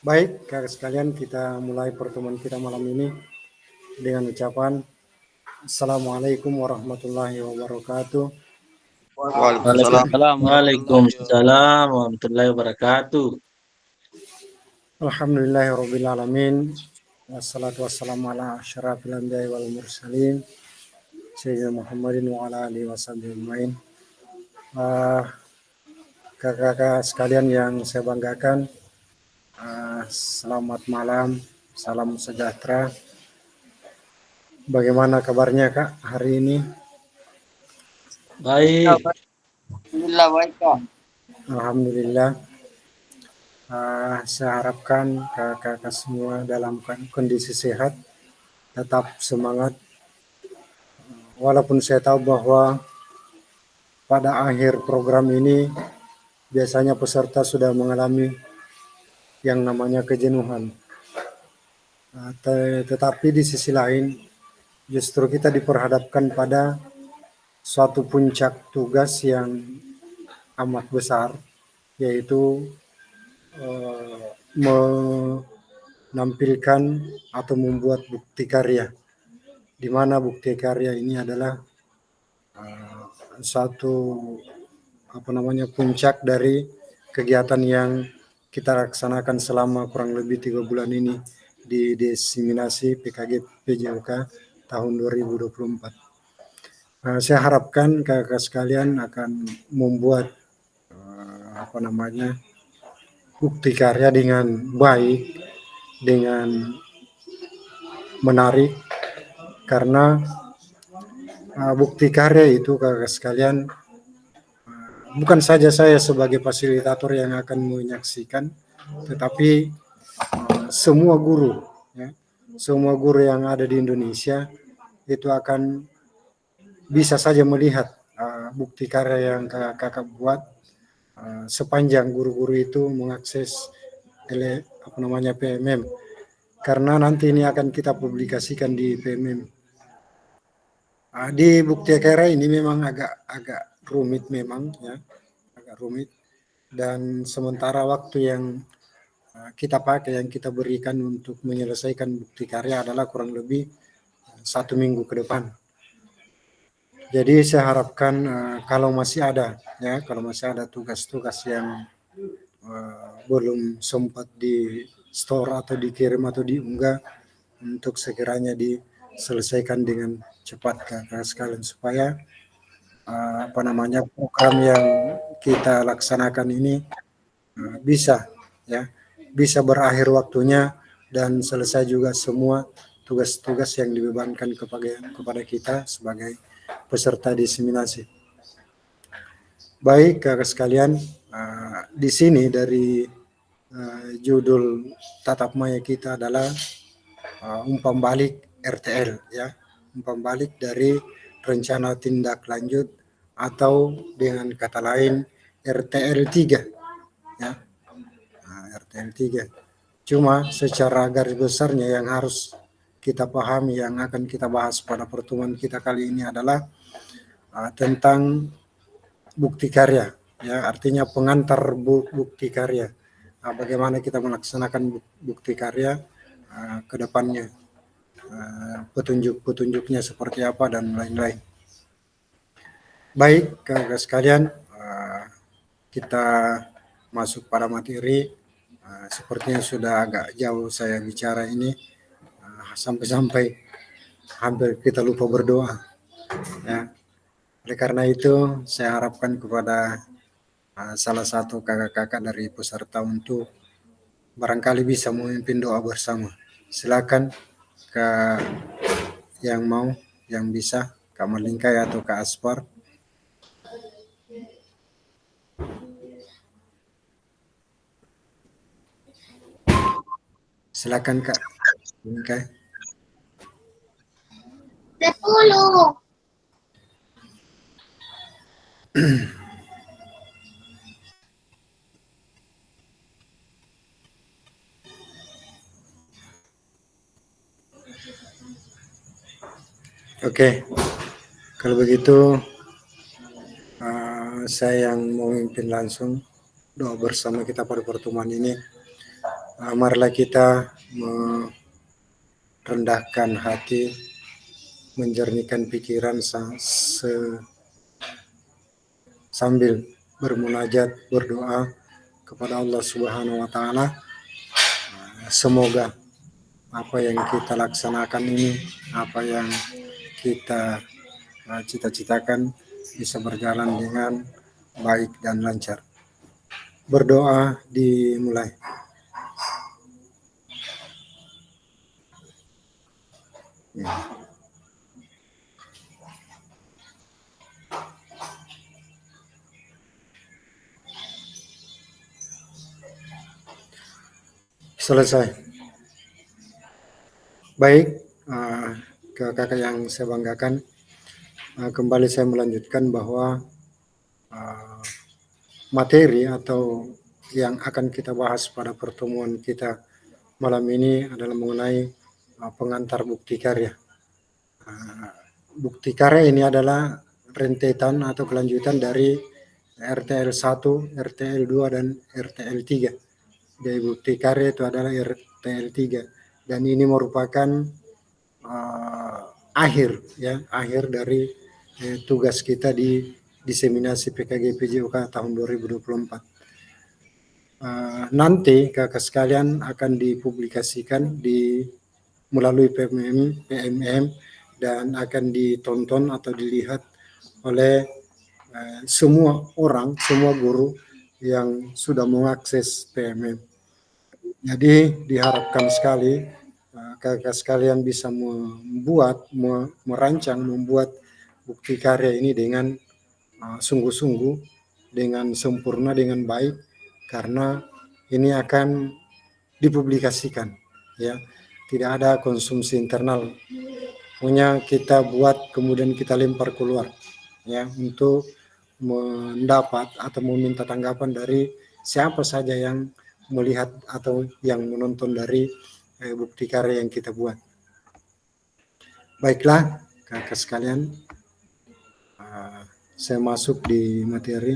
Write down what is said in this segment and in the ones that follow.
Baik, kakak sekalian, kita mulai pertemuan kita malam ini dengan ucapan Assalamualaikum warahmatullahi wabarakatuh. Waalaikumsalam. Waalaikumsalam warahmatullahi wabarakatuh. Alhamdulillahirabbil alamin. Wassalatu wassalamu ala asyrafil anbiya'i wal mursalin sayyidina Muhammadin wa ala alihi washabihi ajmain. Kakak-kakak sekalian yang saya banggakan, selamat malam, salam sejahtera. Bagaimana kabarnya Kak hari ini? Baik. Alhamdulillah baik Kak. Alhamdulillah. Saya harapkan kakak-kakak semua dalam kondisi sehat, tetap semangat. Walaupun saya tahu bahwa pada akhir program ini biasanya peserta sudah mengalami yang namanya kejenuhan. Tetapi di sisi lain justru kita diperhadapkan pada suatu puncak tugas yang amat besar, yaitu menampilkan atau membuat bukti karya, di mana bukti karya ini adalah satu puncak dari kegiatan yang kita laksanakan selama kurang lebih 3 bulan ini di diseminasi PKG PJOK tahun 2024. Saya harapkan kakak sekalian akan membuat bukti karya dengan baik, dengan menarik, karena bukti karya itu kakak sekalian bukan saja saya sebagai fasilitator yang akan menyaksikan, tetapi semua guru, ya, semua guru yang ada di Indonesia itu akan bisa saja melihat bukti karya yang kakak buat, sepanjang guru-guru itu mengakses PMM, karena nanti ini akan kita publikasikan di PMM. Di bukti karya ini memang agak rumit memang, ya, agak rumit, dan sementara waktu yang kita pakai, yang kita berikan untuk menyelesaikan bukti karya adalah kurang lebih 1 minggu ke depan. Jadi saya harapkan kalau masih ada tugas-tugas yang belum sempat di store atau dikirim atau diunggah, untuk sekiranya diselesaikan dengan cepat kakak sekalian, supaya program yang kita laksanakan ini bisa berakhir waktunya dan selesai juga semua tugas-tugas yang dibebankan kepada kita sebagai peserta diseminasi. Baik kakak sekalian, di sini dari judul tatap maya kita adalah umpan balik RTL, ya, umpan balik dari rencana tindak lanjut, atau dengan kata lain RTL 3, ya, RTL 3. Cuma secara garis besarnya yang harus kita pahami, yang akan kita bahas pada pertemuan kita kali ini adalah tentang bukti karya, ya, artinya pengantar bukti karya. Bagaimana kita melaksanakan bukti karya ke depannya, petunjuk-petunjuknya seperti apa dan lain-lain. Baik kakak sekalian, kita masuk pada materi. Sepertinya sudah agak jauh saya bicara ini, sampai hampir kita lupa berdoa, ya. Oleh karena itu saya harapkan kepada salah satu kakak-kakak dari peserta untuk barangkali bisa memimpin doa bersama. Silakan Kak yang mau, yang bisa, Kak Malingkai atau Kak Aspar. Silakan Kak Malingkai. 10. Oke, kalau begitu Saya yang memimpin langsung doa bersama kita pada pertemuan ini. Marilah kita merendahkan hati, menjernihkan pikiran sambil bermunajat, berdoa kepada Allah Subhanahu wa taala. Semoga apa yang kita laksanakan ini, apa yang kita cita-citakan bisa berjalan dengan baik dan lancar. Berdoa dimulai. Selesai. Baik, kakak yang saya banggakan, kembali saya melanjutkan bahwa materi atau yang akan kita bahas pada pertemuan kita malam ini adalah mengenai pengantar bukti karya. Bukti karya ini adalah rentetan atau kelanjutan dari RTL 1, RTL 2, dan RTL 3. Jadi bukti karya itu adalah RTL 3. Dan ini merupakan akhir dari tugas kita di diseminasi PKG PJOK tahun 2024. Nanti kakak sekalian akan dipublikasikan melalui PMM dan akan ditonton atau dilihat oleh semua orang, semua guru yang sudah mengakses PMM. Jadi diharapkan sekali kakak sekalian bisa merancang, membuat bukti karya ini dengan sungguh-sungguh, dengan sempurna, dengan baik, karena ini akan dipublikasikan, ya. Tidak ada konsumsi internal, punya kita buat kemudian kita lempar keluar, ya, untuk mendapat atau meminta tanggapan dari siapa saja yang melihat atau yang menonton dari bukti karya yang kita buat. Baiklah kakak sekalian, saya masuk di materi.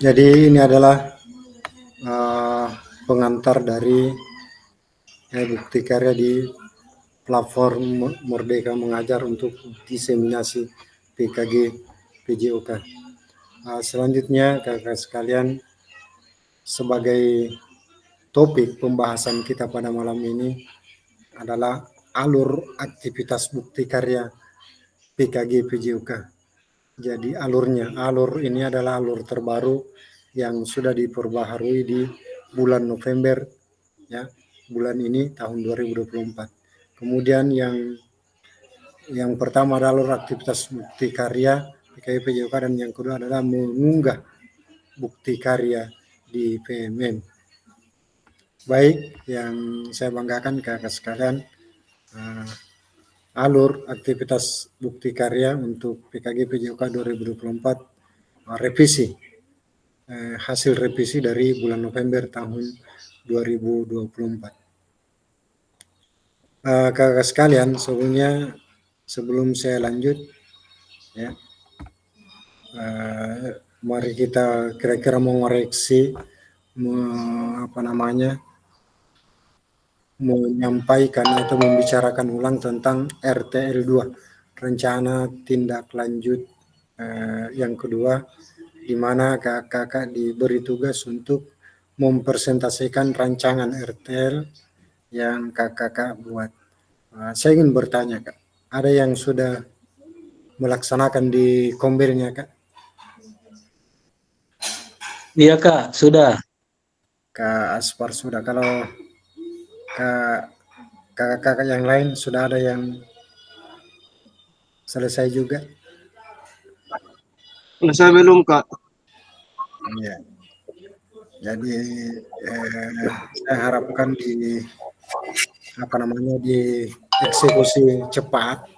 Jadi ini adalah pengantar dari bukti karya di platform Merdeka Mengajar untuk diseminasi PKG PJOK. Selanjutnya kakak sekalian, sebagai topik pembahasan kita pada malam ini adalah alur aktivitas bukti karya PKG PJOK. Jadi alur ini adalah alur terbaru yang sudah diperbaharui di bulan November, ya, bulan ini tahun 2024. Kemudian yang pertama adalah alur aktivitas bukti karya PKG PJOK, dan yang kedua adalah mengunggah bukti karya di PMM. Baik, yang saya banggakan kakak sekalian, alur aktivitas bukti karya untuk PKG PJOK 2024 revisi, hasil revisi dari bulan November tahun 2024. Kakak sekalian, sebelum saya lanjut, ya, mari kita kira-kira mengoreksi, menyampaikan atau membicarakan ulang tentang RTL 2, rencana tindak lanjut yang kedua, di mana kakak diberi tugas untuk mempresentasikan rancangan RTL yang kakak buat. Saya ingin bertanya, Kak, ada yang sudah melaksanakan di kombelnya, Kak? Iya Kak, sudah. Kak Aspar sudah. Kalau kakak-kakak yang lain sudah ada yang selesai juga? Saya belum, Kak. Iya. Jadi saya harapkan dieksekusi cepat,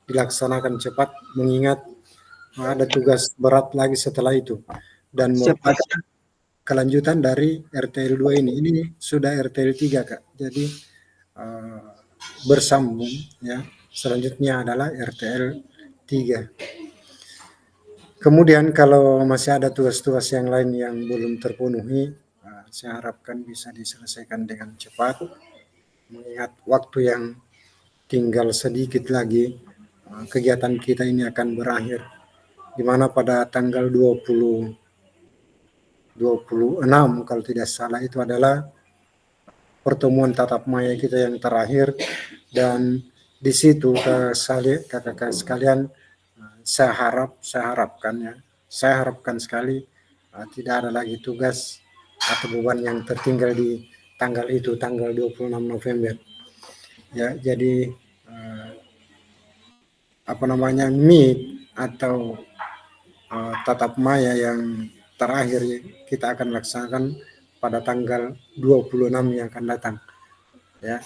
dilaksanakan cepat, mengingat ada tugas berat lagi setelah itu, dan Siapa? merupakan kelanjutan dari RTL 2 ini. Ini sudah RTL 3 Kak. Jadi eh, bersambung ya. Selanjutnya adalah RTL 3. Kemudian kalau masih ada tugas-tugas yang lain yang belum terpenuhi, saya harapkan bisa diselesaikan dengan cepat, mengingat waktu yang tinggal sedikit lagi kegiatan kita ini akan berakhir, di mana pada tanggal 26 kalau tidak salah itu adalah pertemuan tatap maya kita yang terakhir, dan di situ kakak-kakak sekalian, saya harapkan ya, saya harapkan sekali tidak ada lagi tugas atau beban yang tertinggal di tanggal itu, tanggal 26 November. Ya, jadi meet atau tatap maya yang terakhir kita akan laksanakan pada tanggal 26 yang akan datang. Ya.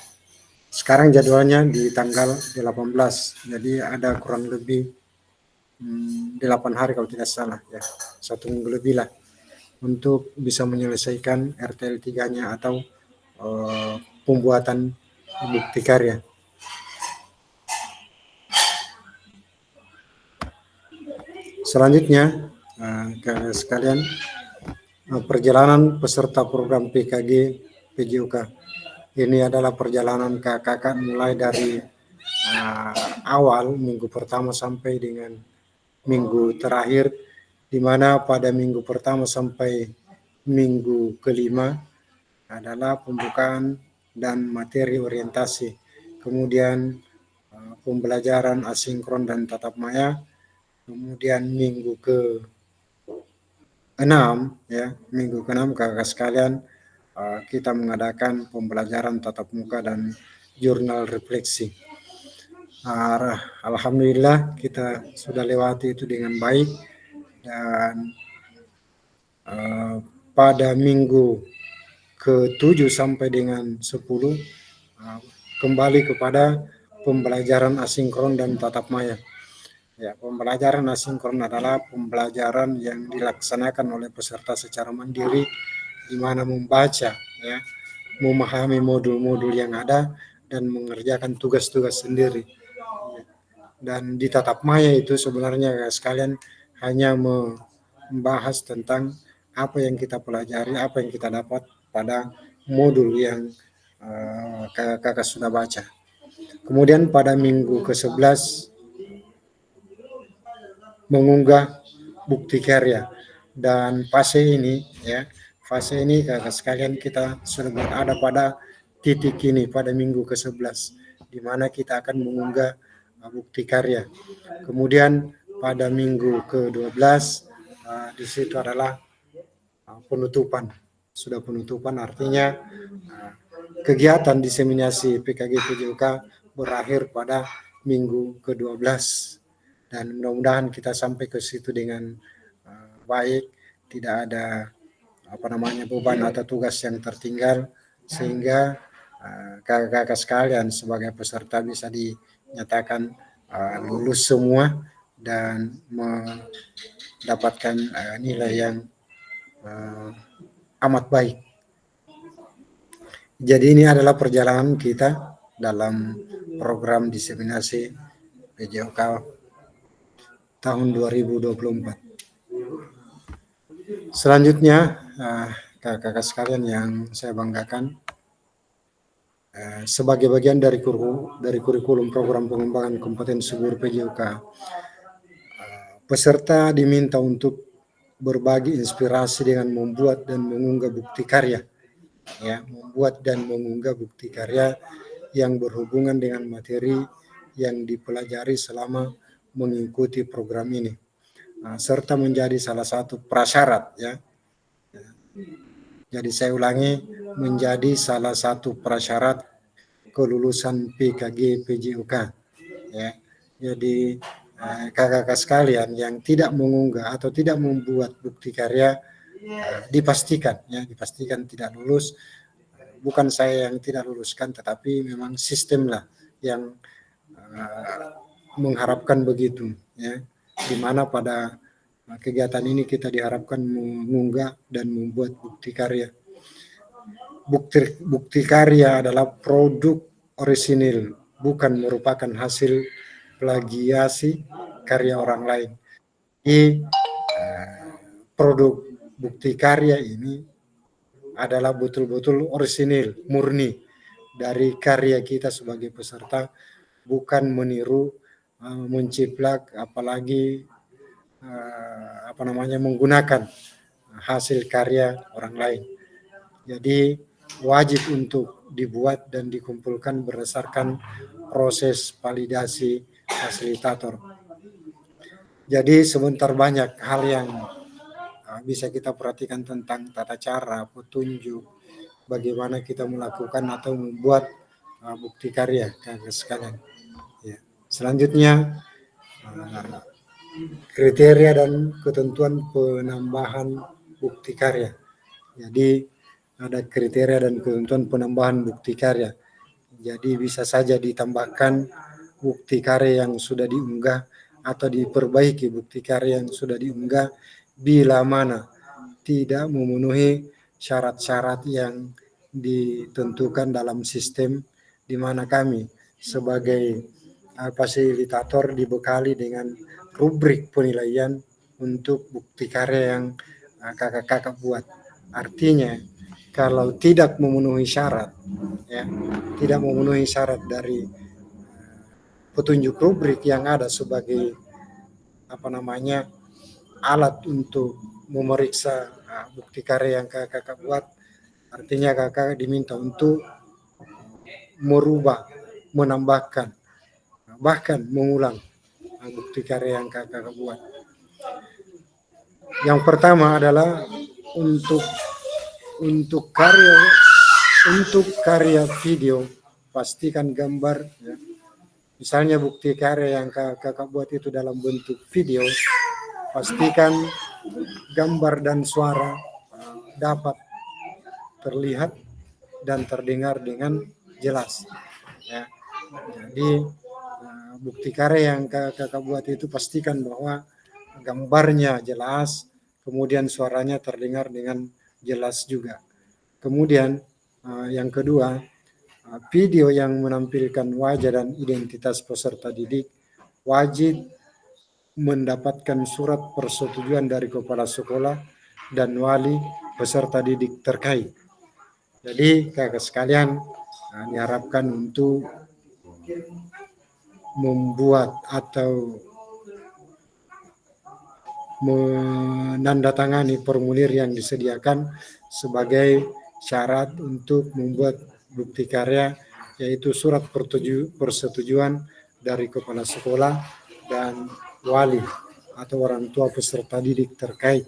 Sekarang jadwalnya di tanggal 18, jadi ada kurang lebih 8 hari kalau tidak salah ya, 1 minggu lebih lah untuk bisa menyelesaikan RTL 3-nya atau pembuatan bukti karya. Selanjutnya, sekalian, perjalanan peserta program PKG PJOK. Ini adalah perjalanan kakak mulai dari awal minggu pertama sampai dengan minggu terakhir, di mana pada minggu pertama sampai minggu kelima adalah pembukaan dan materi orientasi. Kemudian pembelajaran asinkron dan tatap maya. Kemudian minggu ke-6 ya, minggu ke-6 kakak sekalian, kita mengadakan pembelajaran tatap muka dan jurnal refleksi. Alhamdulillah kita sudah lewati itu dengan baik, dan pada minggu ke-7 sampai dengan 10 kembali kepada pembelajaran asinkron dan tatap maya. Ya, pembelajaran asinkron adalah pembelajaran yang dilaksanakan oleh peserta secara mandiri, di mana membaca, ya, memahami modul-modul yang ada dan mengerjakan tugas-tugas sendiri. Dan di tatap maya itu sebenarnya sekalian hanya membahas tentang apa yang kita pelajari, apa yang kita dapat pada modul yang kakak sudah baca. Kemudian pada minggu ke-11 mengunggah bukti karya, dan fase ini kakak sekalian kita sudah berada pada titik ini pada minggu ke-11, di mana kita akan mengunggah bukti karya. Kemudian pada minggu ke-12 di situ adalah penutupan. Sudah penutupan, artinya kegiatan diseminasi PKG PJOK berakhir pada minggu ke-12, dan mudah-mudahan kita sampai ke situ dengan baik, tidak ada beban atau tugas yang tertinggal, sehingga kakak-kakak sekalian sebagai peserta bisa dinyatakan lulus semua dan mendapatkan nilai yang amat baik. Jadi ini adalah perjalanan kita dalam program diseminasi PJOK tahun 2024. Selanjutnya, kakak-kakak sekalian yang saya banggakan, sebagai bagian dari kurikulum program pengembangan kompetensi guru PJOK, peserta diminta untuk berbagi inspirasi dengan membuat dan mengunggah bukti karya, ya, membuat dan mengunggah bukti karya yang berhubungan dengan materi yang dipelajari selama mengikuti program ini, serta menjadi salah satu prasyarat, ya. Jadi saya ulangi, menjadi salah satu prasyarat kelulusan PKG PJOK, ya. Jadi kakak-kakak sekalian yang tidak mengunggah atau tidak membuat bukti karya dipastikan tidak lulus. Bukan saya yang tidak luluskan, tetapi memang sistem lah yang mengharapkan begitu, ya, di mana pada kegiatan ini kita diharapkan mengunggah dan membuat bukti karya. Bukti karya adalah produk orisinil, bukan merupakan hasil plagiasi karya orang lain. Jadi produk bukti karya ini adalah betul-betul orisinil, murni dari karya kita sebagai peserta, bukan meniru, menciplak, apalagi menggunakan hasil karya orang lain. Jadi wajib untuk dibuat dan dikumpulkan berdasarkan proses validasi fasilitator. Jadi sebentar banyak hal yang bisa kita perhatikan tentang tata cara, petunjuk, bagaimana kita melakukan atau membuat bukti karya, kakak sekalian. Ya. Selanjutnya kriteria dan ketentuan penambahan bukti karya. Jadi ada kriteria dan ketentuan penambahan bukti karya. Jadi bisa saja ditambahkan bukti karya yang sudah diunggah atau diperbaiki bukti karya yang sudah diunggah bila mana tidak memenuhi syarat-syarat yang ditentukan dalam sistem, di mana kami sebagai fasilitator dibekali dengan rubrik penilaian untuk bukti karya yang kakak-kakak buat. Artinya kalau tidak memenuhi syarat, ya, tidak memenuhi syarat dari petunjuk rubrik yang ada sebagai alat untuk memeriksa bukti karya yang kakak buat, artinya kakak diminta untuk merubah, menambahkan, bahkan mengulang bukti karya yang kakak buat. Yang pertama adalah untuk karya video, pastikan gambar, ya. Misalnya bukti karya yang kakak buat itu dalam bentuk video, pastikan gambar dan suara dapat terlihat dan terdengar dengan jelas, ya. Jadi bukti karya yang kakak buat itu pastikan bahwa gambarnya jelas, kemudian suaranya terdengar dengan jelas juga. Kemudian yang kedua, video yang menampilkan wajah dan identitas peserta didik wajib mendapatkan surat persetujuan dari kepala sekolah dan wali peserta didik terkait. Jadi kakak sekalian diharapkan untuk membuat atau menandatangani formulir yang disediakan sebagai syarat untuk membuat bukti karya, yaitu surat persetujuan dari kepala sekolah dan wali atau orang tua peserta didik terkait.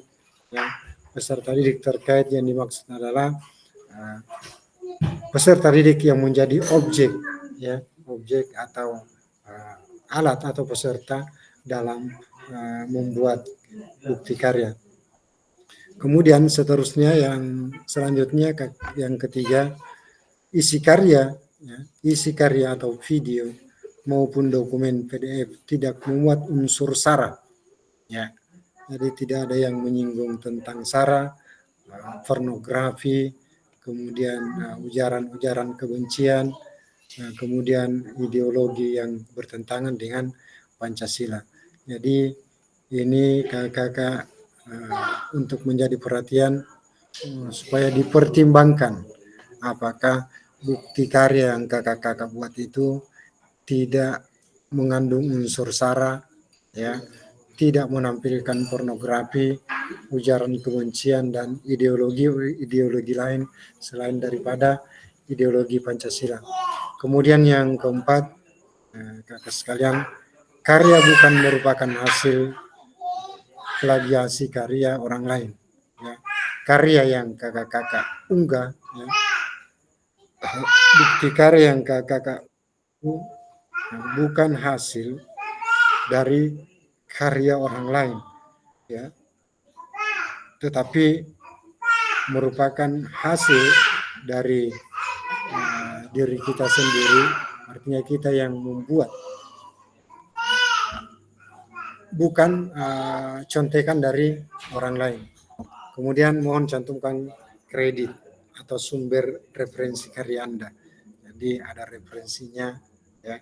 Ya, peserta didik terkait yang dimaksud adalah peserta didik yang menjadi objek, ya, objek atau alat atau peserta dalam membuat bukti karya. Kemudian seterusnya yang selanjutnya yang ketiga, isi karya atau video maupun dokumen PDF tidak memuat unsur sara, ya. Jadi tidak ada yang menyinggung tentang sara, pornografi, kemudian ujaran-ujaran kebencian, kemudian ideologi yang bertentangan dengan Pancasila. Jadi ini kakak untuk menjadi perhatian supaya dipertimbangkan apakah bukti karya yang kakak buat itu tidak mengandung unsur sara, ya, tidak menampilkan pornografi, ujaran kebencian dan ideologi lain selain daripada ideologi Pancasila. Kemudian yang keempat, kakak sekalian, karya bukan merupakan hasil plagiasi karya orang lain, ya. Karya yang kakak unggah, ya, bukti karya yang kakak bukan hasil dari karya orang lain, ya, tetapi merupakan hasil dari diri kita sendiri, artinya kita yang membuat, bukan contekan dari orang lain. Kemudian mohon cantumkan kredit atau sumber referensi karya Anda. Jadi ada referensinya ya,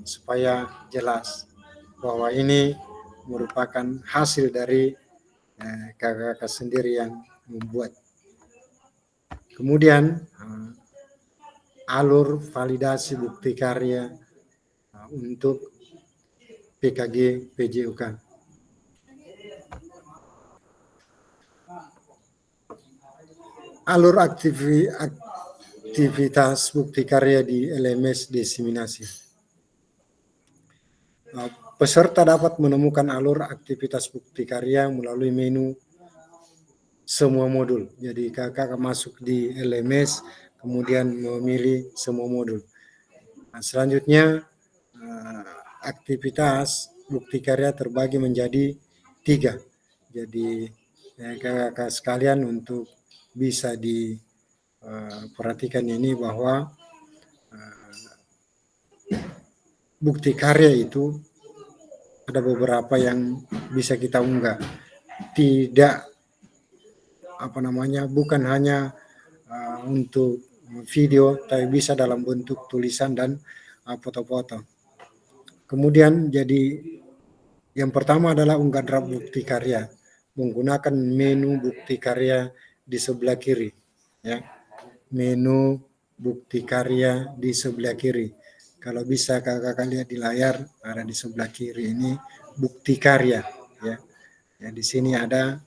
supaya jelas bahwa ini merupakan hasil dari kakak-kakak sendiri yang membuat. Kemudian alur validasi bukti karya untuk PKG PJUK. Alur aktivitas bukti karya di LMS diseminasi. Peserta dapat menemukan alur aktivitas bukti karya melalui menu semua modul. Jadi kakak masuk di LMS, kemudian memilih semua modul. Nah, selanjutnya aktivitas bukti karya terbagi menjadi 3. Jadi kakak sekalian untuk bisa diperhatikan ini bahwa bukti karya itu ada beberapa yang bisa kita unggah. Tidak bukan hanya untuk video, tapi bisa dalam bentuk tulisan dan foto-foto. Kemudian jadi yang pertama adalah unggah draft bukti karya menggunakan menu bukti karya di sebelah kiri, ya. Menu bukti karya di sebelah kiri. Kalau bisa kakak lihat di layar, ada di sebelah kiri ini bukti karya, ya. Ya, di sini ada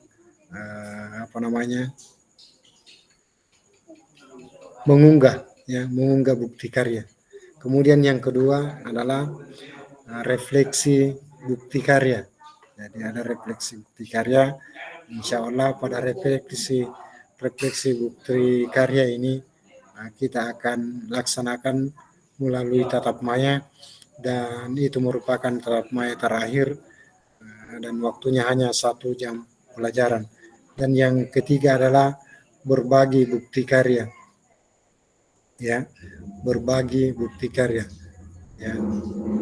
mengunggah bukti karya. Kemudian yang kedua adalah refleksi bukti karya. Jadi ada refleksi bukti karya. Insya Allah pada refleksi bukti karya ini kita akan laksanakan melalui tatap maya, dan itu merupakan tatap maya terakhir dan waktunya hanya 1 jam pelajaran. Dan yang ketiga adalah berbagi bukti karya, ya, berbagi bukti karya, ya,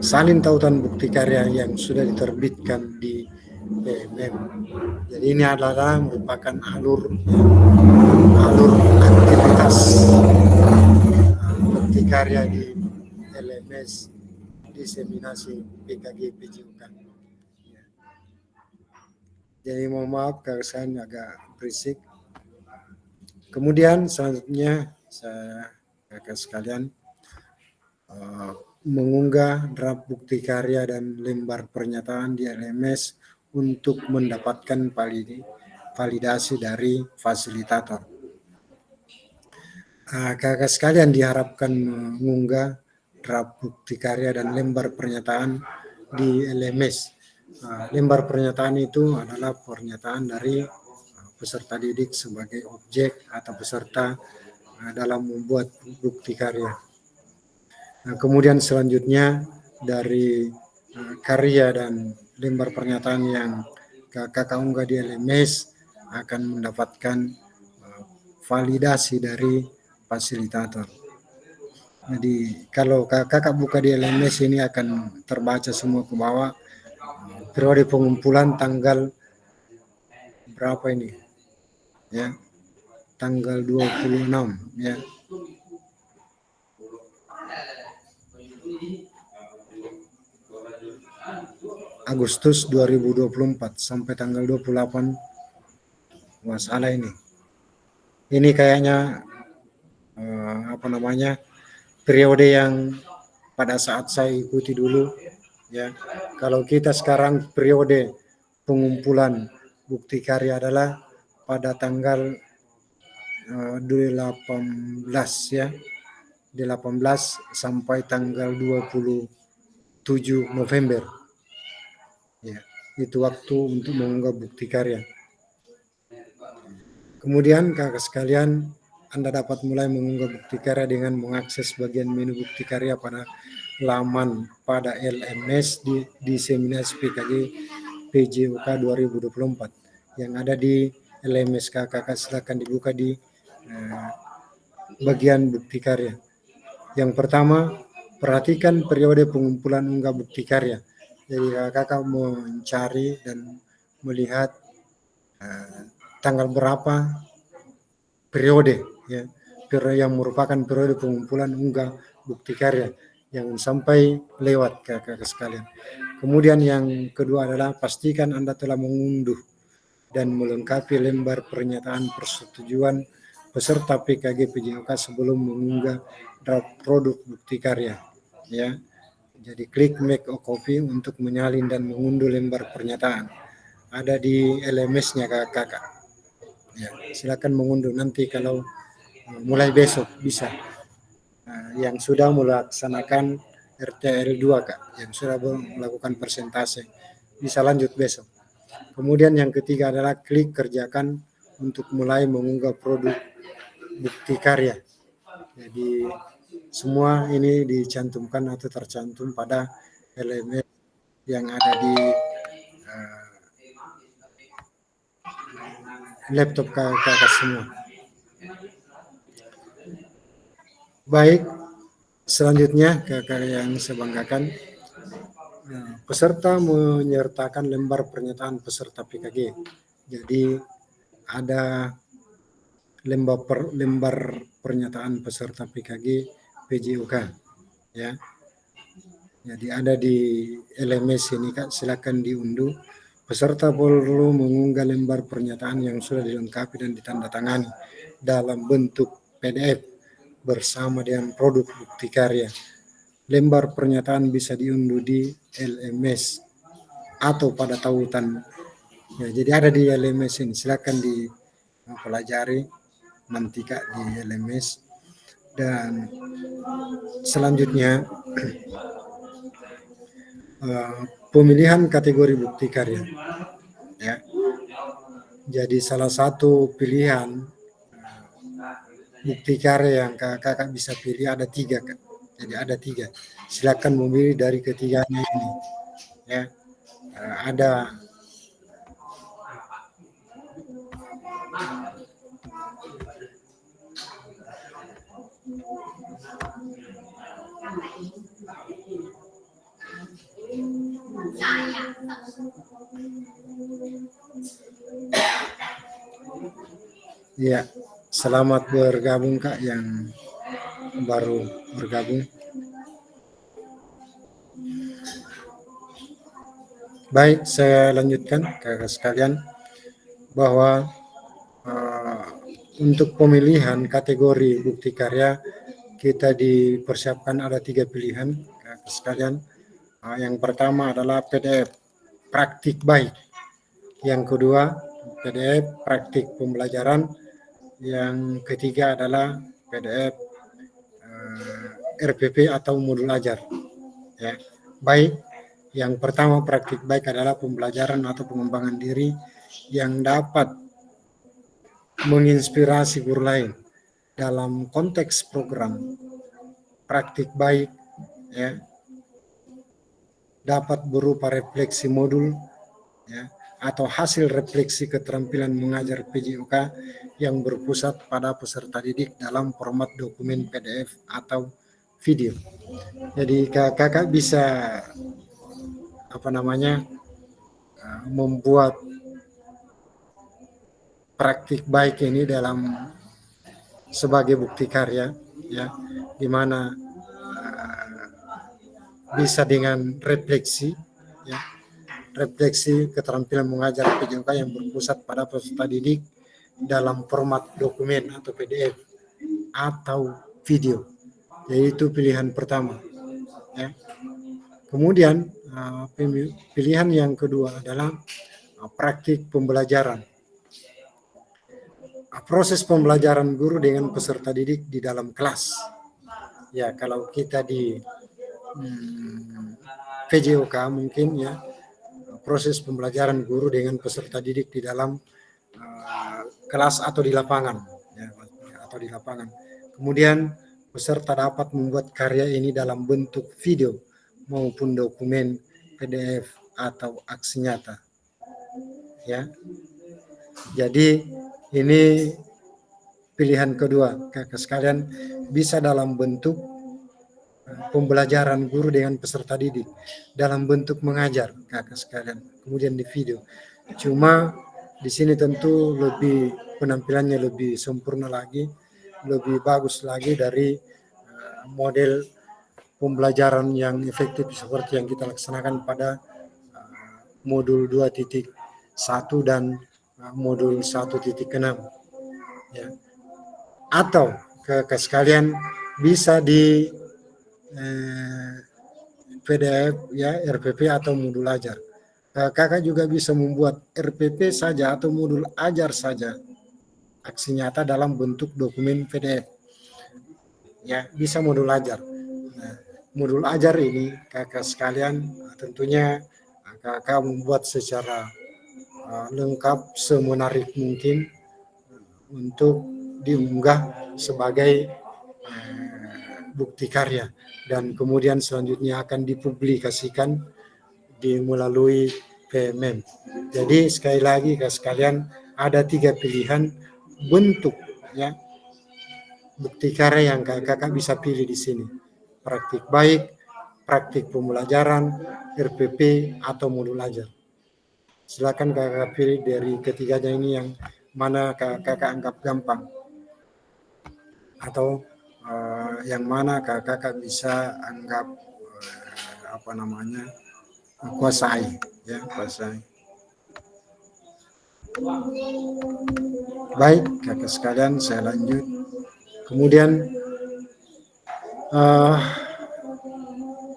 salin tautan bukti karya yang sudah diterbitkan di PMM. Jadi ini adalah merupakan alur aktivitas bukti karya di LMS diseminasi PKG PJUK. Jadi mohon maaf kalau saya agak berisik. Kemudian selanjutnya saya kakak sekalian mengunggah draft bukti karya dan lembar pernyataan di LMS untuk mendapatkan validasi dari fasilitator. Kakak sekalian diharapkan mengunggah draft bukti karya dan lembar pernyataan di LMS. Lembar pernyataan itu adalah pernyataan dari peserta didik sebagai objek atau peserta dalam membuat bukti karya. Kemudian selanjutnya dari karya dan lembar pernyataan yang kakak unggah di LMS akan mendapatkan validasi dari fasilitator. Jadi kalau kakak buka di LMS ini akan terbaca semua ke bawah. Periode pengumpulan tanggal berapa ini? Ya. Tanggal 26, ya. Agustus 2024 sampai tanggal 28 masalah ini. Ini kayaknya periode yang pada saat saya ikuti dulu, ya. Kalau kita sekarang periode pengumpulan bukti karya adalah pada tanggal 18, ya. 18 sampai tanggal 27 November. Ya, itu waktu untuk mengunggah bukti karya. Kemudian kakak sekalian, Anda dapat mulai mengunggah bukti karya dengan mengakses bagian menu bukti karya pada laman pada LMS diseminasi PKG PJUK 2024 yang ada di LMS kakak silakan dibuka di bagian bukti karya. Yang pertama, perhatikan periode pengumpulan unggah bukti karya. Jadi kakak mencari dan melihat tanggal berapa periode ya, yang merupakan periode pengumpulan unggah bukti karya, jangan sampai lewat kakak sekalian. Kemudian yang kedua adalah pastikan Anda telah mengunduh dan melengkapi lembar pernyataan persetujuan peserta PKG PJOK sebelum mengunggah draft produk bukti karya ya. Jadi klik make a copy untuk menyalin dan mengunduh lembar pernyataan. Ada di LMS-nya kakak. Ya, silakan mengunduh nanti kalau mulai besok bisa. Yang sudah melaksanakan RTL 2 Kak, yang sudah melakukan persentase bisa lanjut besok. Kemudian yang ketiga adalah klik kerjakan untuk mulai mengunggah produk bukti karya. Jadi semua ini dicantumkan atau tercantum pada LMS yang ada di laptop kakak semua. Baik, selanjutnya kakak yang saya banggakan, peserta menyertakan lembar pernyataan peserta PKG. Jadi ada lembar pernyataan peserta PKG PJOK ya. Jadi ada di LMS ini Kak, silakan diunduh. Peserta perlu mengunggah lembar pernyataan yang sudah dilengkapi dan ditandatangani dalam bentuk PDF bersama dengan produk bukti karya. Lembar pernyataan bisa diunduh di LMS atau pada tautan. Ya, jadi ada di LMS ini, silakan dipelajari nanti Kak di LMS. Dan selanjutnya pemilihan kategori bukti karya. Ya. Jadi salah satu pilihan bukti karya yang kakak bisa pilih ada 3 Kak. Jadi ada 3. Silakan memilih dari ketiganya ini. Ya, ada ya, selamat bergabung Kak yang baru bergabung. Baik, saya lanjutkan kakak sekalian bahwa untuk pemilihan kategori bukti karya kita dipersiapkan ada 3 pilihan kakak sekalian. Yang pertama adalah PDF praktik baik. Yang kedua PDF praktik pembelajaran. Yang ketiga adalah PDF RPP atau modul ajar. Ya, baik. Yang pertama praktik baik adalah pembelajaran atau pengembangan diri yang dapat menginspirasi guru lain dalam konteks program. Praktik baik ya dapat berupa refleksi modul ya, atau hasil refleksi keterampilan mengajar PJOK yang berpusat pada peserta didik dalam format dokumen PDF atau video. Jadi kakak bisa membuat praktik baik ini dalam sebagai bukti karya ya, di mana bisa dengan refleksi ya, refleksi keterampilan mengajar PJOK yang berpusat pada peserta didik dalam format dokumen atau PDF atau video. Yaitu pilihan pertama ya. Kemudian pilihan yang kedua adalah praktik pembelajaran. Proses pembelajaran guru dengan peserta didik di dalam kelas. Ya, kalau kita di PJOK mungkin ya, proses pembelajaran guru dengan peserta didik di dalam kelas atau di lapangan ya, atau di lapangan. Kemudian peserta dapat membuat karya ini dalam bentuk video maupun dokumen PDF atau aksi nyata. Ya. Jadi ini pilihan kedua, kakak sekalian, bisa dalam bentuk pembelajaran guru dengan peserta didik, dalam bentuk mengajar kakak sekalian, kemudian di video. Cuma di sini tentu lebih penampilannya lebih sempurna lagi, lebih bagus lagi dari model pembelajaran yang efektif seperti yang kita laksanakan pada modul 2.1 dan modul 1.6 ya. Atau kakak sekalian bisa di PDF ya, RPP atau modul ajar. Kakak juga bisa membuat RPP saja atau modul ajar saja aksi nyata dalam bentuk dokumen PDF. Ya, bisa modul ajar. Nah, modul ajar ini kakak sekalian tentunya kakak membuat secara lengkap semenarik mungkin untuk diunggah sebagai bukti karya dan kemudian selanjutnya akan dipublikasikan melalui PMM. Jadi sekali lagi kakak sekalian ada 3 pilihan bentuk ya bukti karya yang kakak bisa pilih di sini. Praktik baik, praktik pembelajaran, RPP atau modul ajar. Silakan kakak pilih dari ketiganya ini yang mana kakak anggap gampang atau yang mana kakak bisa anggap kuasai ya, kuasai. Baik kakak sekalian, saya lanjut. Kemudian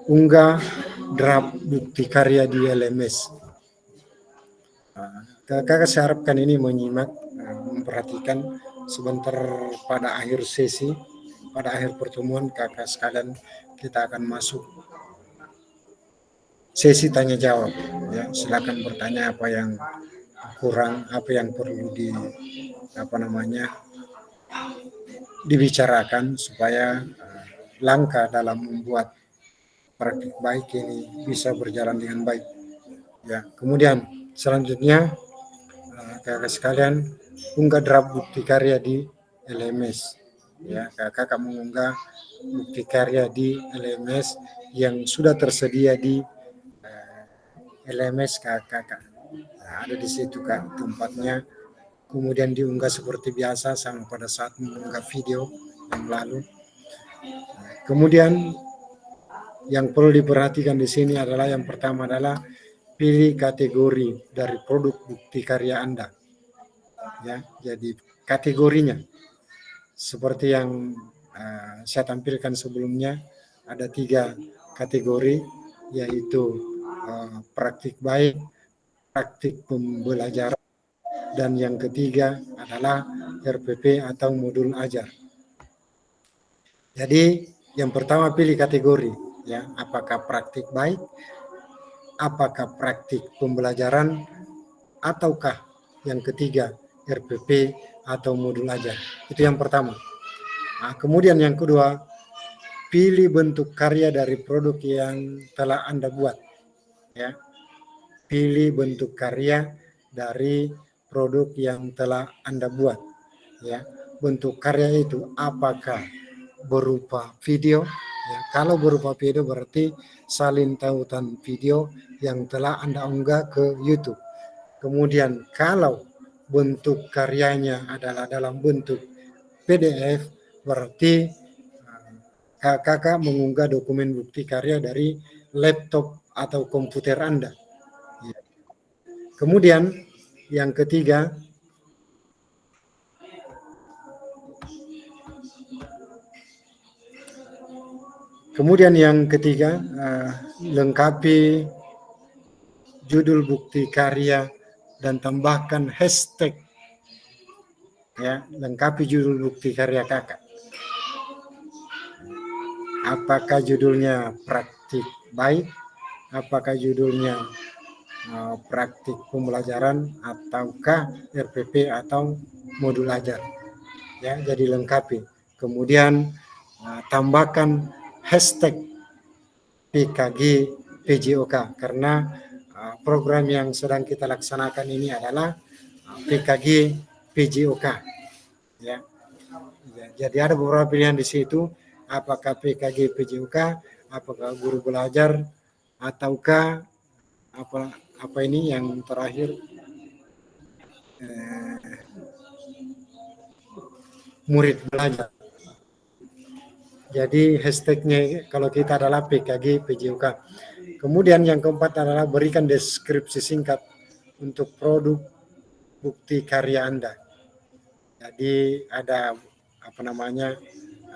unggah draft bukti karya di LMS. Kakak saya harapkan ini menyimak, memperhatikan sebentar pada akhir sesi, pada akhir pertemuan kakak sekalian kita akan masuk sesi tanya jawab. Ya, silakan bertanya apa yang kurang, apa yang perlu dibicarakan supaya langkah dalam membuat praktik baik ini bisa berjalan dengan baik. Ya, kemudian selanjutnya kakak sekalian unggah draft bukti karya di LMS. Ya, kakak mengunggah bukti karya di LMS yang sudah tersedia di LMS kakak. Nah, ada di situ kan tempatnya. Kemudian diunggah seperti biasa sama pada saat mengunggah video yang lalu. Kemudian yang perlu diperhatikan di sini adalah yang pertama adalah pilih kategori dari produk bukti karya Anda. Ya, jadi kategorinya seperti yang saya tampilkan sebelumnya ada 3 kategori yaitu praktik baik, praktik pembelajaran, dan yang ketiga adalah RPP atau modul ajar. Jadi yang pertama pilih kategori ya, apakah praktik baik, apakah praktik pembelajaran, ataukah yang ketiga RPP atau modul ajar. Itu yang pertama. Nah, kemudian yang kedua, pilih bentuk karya dari produk yang telah Anda buat. Ya. Pilih bentuk karya dari produk yang telah Anda buat. Ya. Bentuk karya itu apakah berupa video? Ya, kalau berupa video berarti salin tautan video yang telah Anda unggah ke YouTube. Kemudian kalau bentuk karyanya adalah dalam bentuk PDF, berarti kakak mengunggah dokumen bukti karya dari laptop atau komputer Anda. Ya. Kemudian yang ketiga, lengkapi judul bukti karya dan tambahkan hashtag. Ya, lengkapi judul bukti karya kakak. Apakah judulnya praktik baik, apakah judulnya praktik pembelajaran, ataukah RPP atau modul ajar. Ya, jadi lengkapi. Kemudian tambahkan hashtag PKG PJOK karena program yang sedang kita laksanakan ini adalah PKG PJOK ya. Jadi ada beberapa pilihan di situ, apakah PKG PJOK, apakah guru belajar, ataukah apa ini yang terakhir murid belajar. Jadi hashtagnya kalau kita adalah PKG PJOK. Kemudian yang keempat adalah berikan deskripsi singkat untuk produk bukti karya Anda. Jadi ada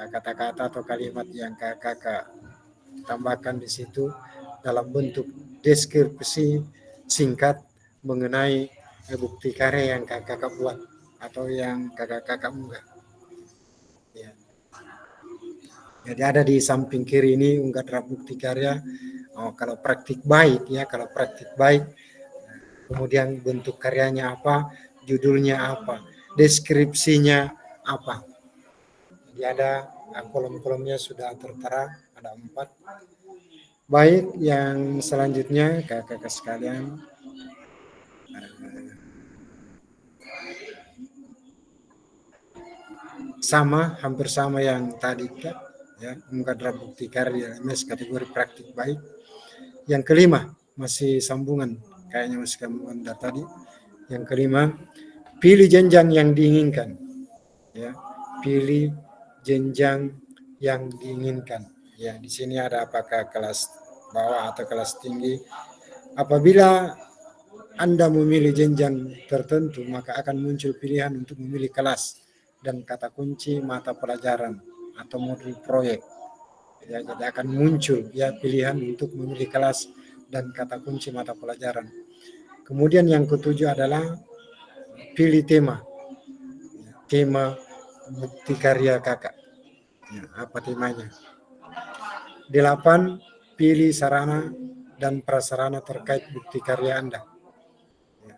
kata-kata atau kalimat yang kakak tambahkan di situ dalam bentuk deskripsi singkat mengenai bukti karya yang kakak buat atau yang kakak unggah. Ya. Jadi ada di samping kiri ini unggah draft bukti karya. Kalau praktik baik ya, kemudian bentuk karyanya apa, judulnya apa, deskripsinya apa. Jadi ada kolom-kolomnya sudah tertera, ada 4. Baik, yang selanjutnya kakak sekalian, hampir sama yang tadi ya, unggah draft bukti karya LMS kategori praktik baik. Yang kelima masih sambungan, kayaknya masih sambungan dari tadi. Yang kelima, pilih jenjang yang diinginkan. Ya, pilih jenjang yang diinginkan. Ya, di sini ada apakah kelas bawah atau kelas tinggi. Apabila Anda memilih jenjang tertentu, maka akan muncul pilihan untuk memilih kelas dan kata kunci mata pelajaran atau modul proyek. Ya, jadi akan muncul ya pilihan untuk memilih kelas dan kata kunci mata pelajaran. Kemudian yang ketujuh adalah pilih tema. Tema bukti karya kakak. Ya, apa temanya? 8. Pilih sarana dan prasarana terkait bukti karya Anda. Ya.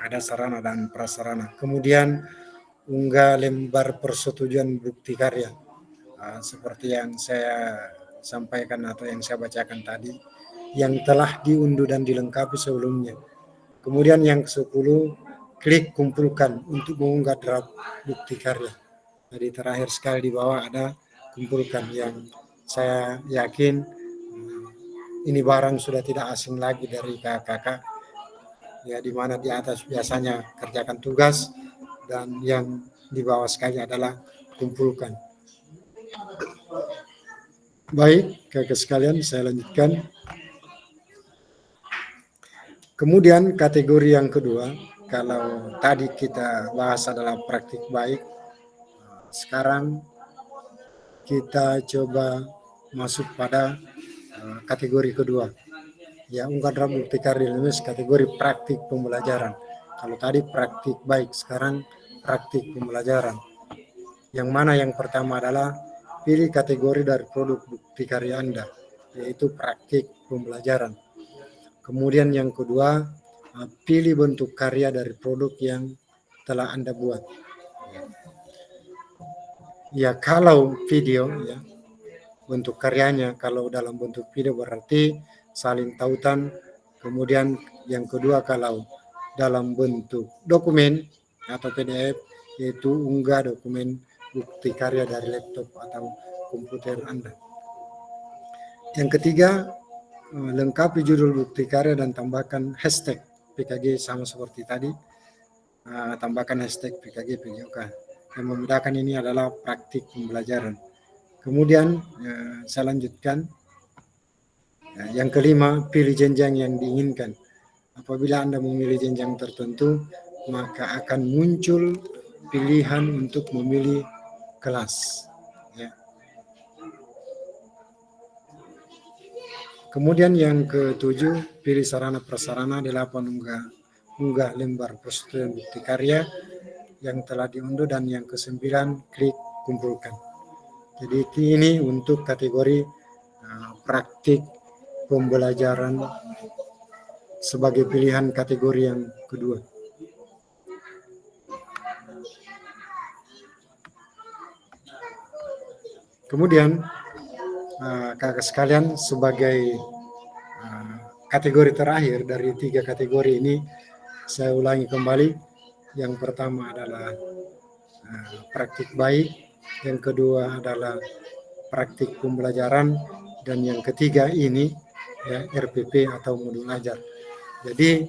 Ada sarana dan prasarana. Kemudian unggah lembar persetujuan bukti karya. Seperti yang saya sampaikan atau yang saya bacakan tadi, yang telah diunduh dan dilengkapi sebelumnya. Kemudian yang ke-10, klik kumpulkan untuk mengunggah draft bukti karya. Jadi terakhir sekali di bawah ada kumpulkan, yang saya yakin ini barang sudah tidak asing lagi dari kakak. Ya, di mana di atas biasanya kerjakan tugas dan yang di bawah sekali adalah kumpulkan. Baik, kakak sekalian, saya lanjutkan. Kemudian kategori yang kedua, kalau tadi kita bahas adalah praktik baik, sekarang kita coba masuk pada kategori kedua. Ya, unggah draft bukti karya LMS kategori praktik pembelajaran. Kalau tadi praktik baik, sekarang praktik pembelajaran. Yang mana yang pertama adalah pilih kategori dari produk bukti karya Anda, yaitu praktik pembelajaran. Kemudian yang kedua, pilih bentuk karya dari produk yang telah Anda buat. Ya, kalau video, ya, bentuk karyanya, kalau dalam bentuk video berarti saling tautan. Kemudian yang kedua, kalau dalam bentuk dokumen atau PDF, yaitu unggah dokumen bukti karya dari laptop atau komputer Anda. Yang ketiga, lengkapi judul bukti karya dan tambahkan hashtag PKG sama seperti tadi. Tambahkan hashtag PKG PJOK. Yang memudahkan ini adalah praktik pembelajaran. Kemudian saya lanjutkan. Yang kelima, pilih jenjang yang diinginkan. Apabila Anda memilih jenjang tertentu, maka akan muncul pilihan untuk memilih kelas. Ya. Kemudian yang ke-7, pilih sarana prasarana. 8, unggah lembar persetujuan bukti karya yang telah diunduh. Dan yang ke-9, klik kumpulkan. Jadi ini untuk kategori praktik pembelajaran sebagai pilihan kategori yang kedua. Kemudian kakak sekalian, sebagai kategori terakhir dari 3 kategori ini, saya ulangi kembali. Yang pertama adalah praktik baik, yang kedua adalah praktik pembelajaran, dan yang ketiga ini ya, RPP atau modul ajar. Jadi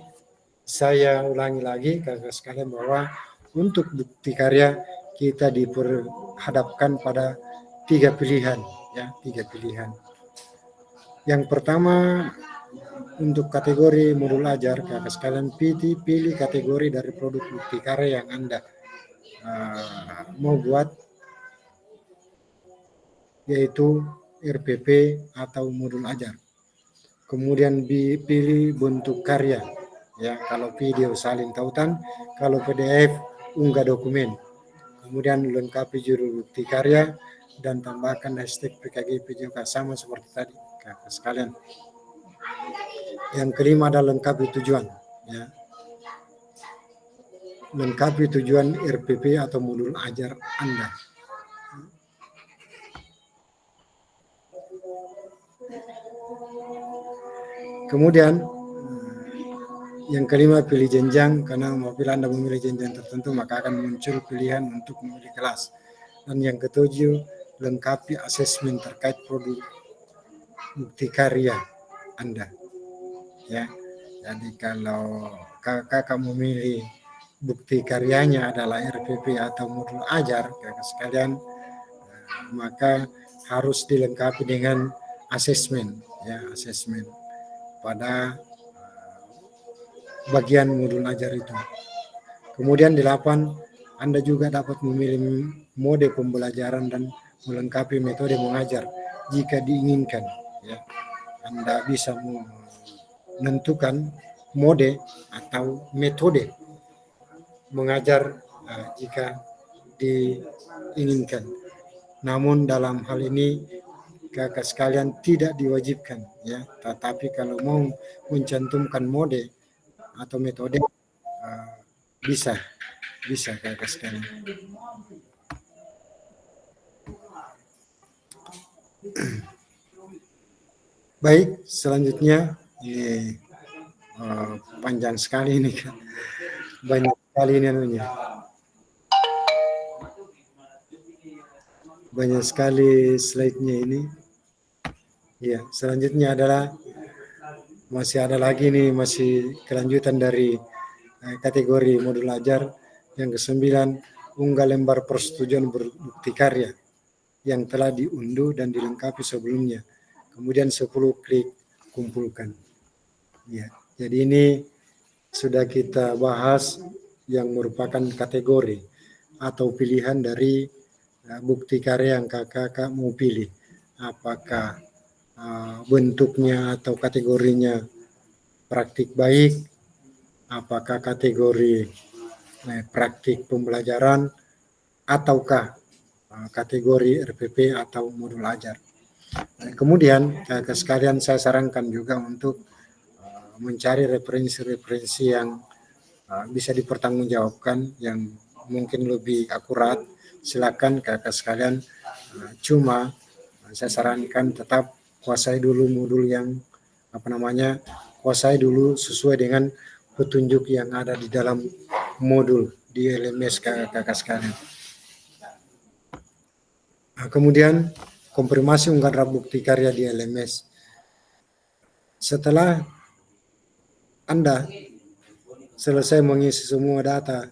saya ulangi lagi kakak sekalian bahwa untuk bukti karya kita diperhadapkan pada 3 pilihan, ya, 3 pilihan. Yang pertama untuk kategori modul ajar, kakak sekalian pilih kategori dari produk bukti karya yang Anda mau buat, yaitu RPP atau modul ajar. Kemudian pilih bentuk karya, ya, kalau video salin tautan, kalau PDF unggah dokumen. Kemudian lengkapi judul bukti karya dan tambahkan hashtag PKGP juga sama seperti tadi kakak sekalian. Yang kelima adalah lengkapi tujuan, ya. Lengkapi tujuan RPP atau modul ajar Anda. Kemudian yang kelima pilih jenjang, karena apabila Anda memilih jenjang tertentu maka akan muncul pilihan untuk memilih kelas. Dan yang ketujuh, lengkapi asesmen terkait produk bukti karya Anda. Ya, jadi kalau kakak memilih bukti karyanya adalah RPP atau modul ajar, kakak sekalian, maka harus dilengkapi dengan asesmen, ya, asesmen pada bagian modul ajar itu. Kemudian 8, Anda juga dapat memilih mode pembelajaran dan melengkapi metode mengajar jika diinginkan. Ya. Anda bisa menentukan mode atau metode mengajar jika diinginkan. Namun dalam hal ini kakak sekalian tidak diwajibkan, ya. Tetapi kalau mau mencantumkan mode atau metode bisa kakak sekalian. Baik, selanjutnya ini panjang sekali ini kan, banyak sekali ini anunya, banyak sekali slide-nya ini. Ya, selanjutnya adalah masih ada lagi nih, masih kelanjutan dari kategori modul ajar. Yang ke-9, unggah lembar persetujuan berbukti karya yang telah diunduh dan dilengkapi sebelumnya. Kemudian 10, klik kumpulkan. Ya, jadi ini sudah kita bahas yang merupakan kategori atau pilihan dari bukti karya yang kakak mau pilih. Apakah bentuknya atau kategorinya praktik baik, apakah kategori praktik pembelajaran, ataukah kategori RPP atau modul ajar. Kemudian kakak sekalian saya sarankan juga untuk mencari referensi-referensi yang bisa dipertanggungjawabkan, yang mungkin lebih akurat. Silakan kakak sekalian, cuma saya sarankan tetap kuasai dulu modul yang kuasai dulu sesuai dengan petunjuk yang ada di dalam modul di LMS kakak sekalian. Kemudian konfirmasi unggah draft bukti karya di LMS. Setelah Anda selesai mengisi semua data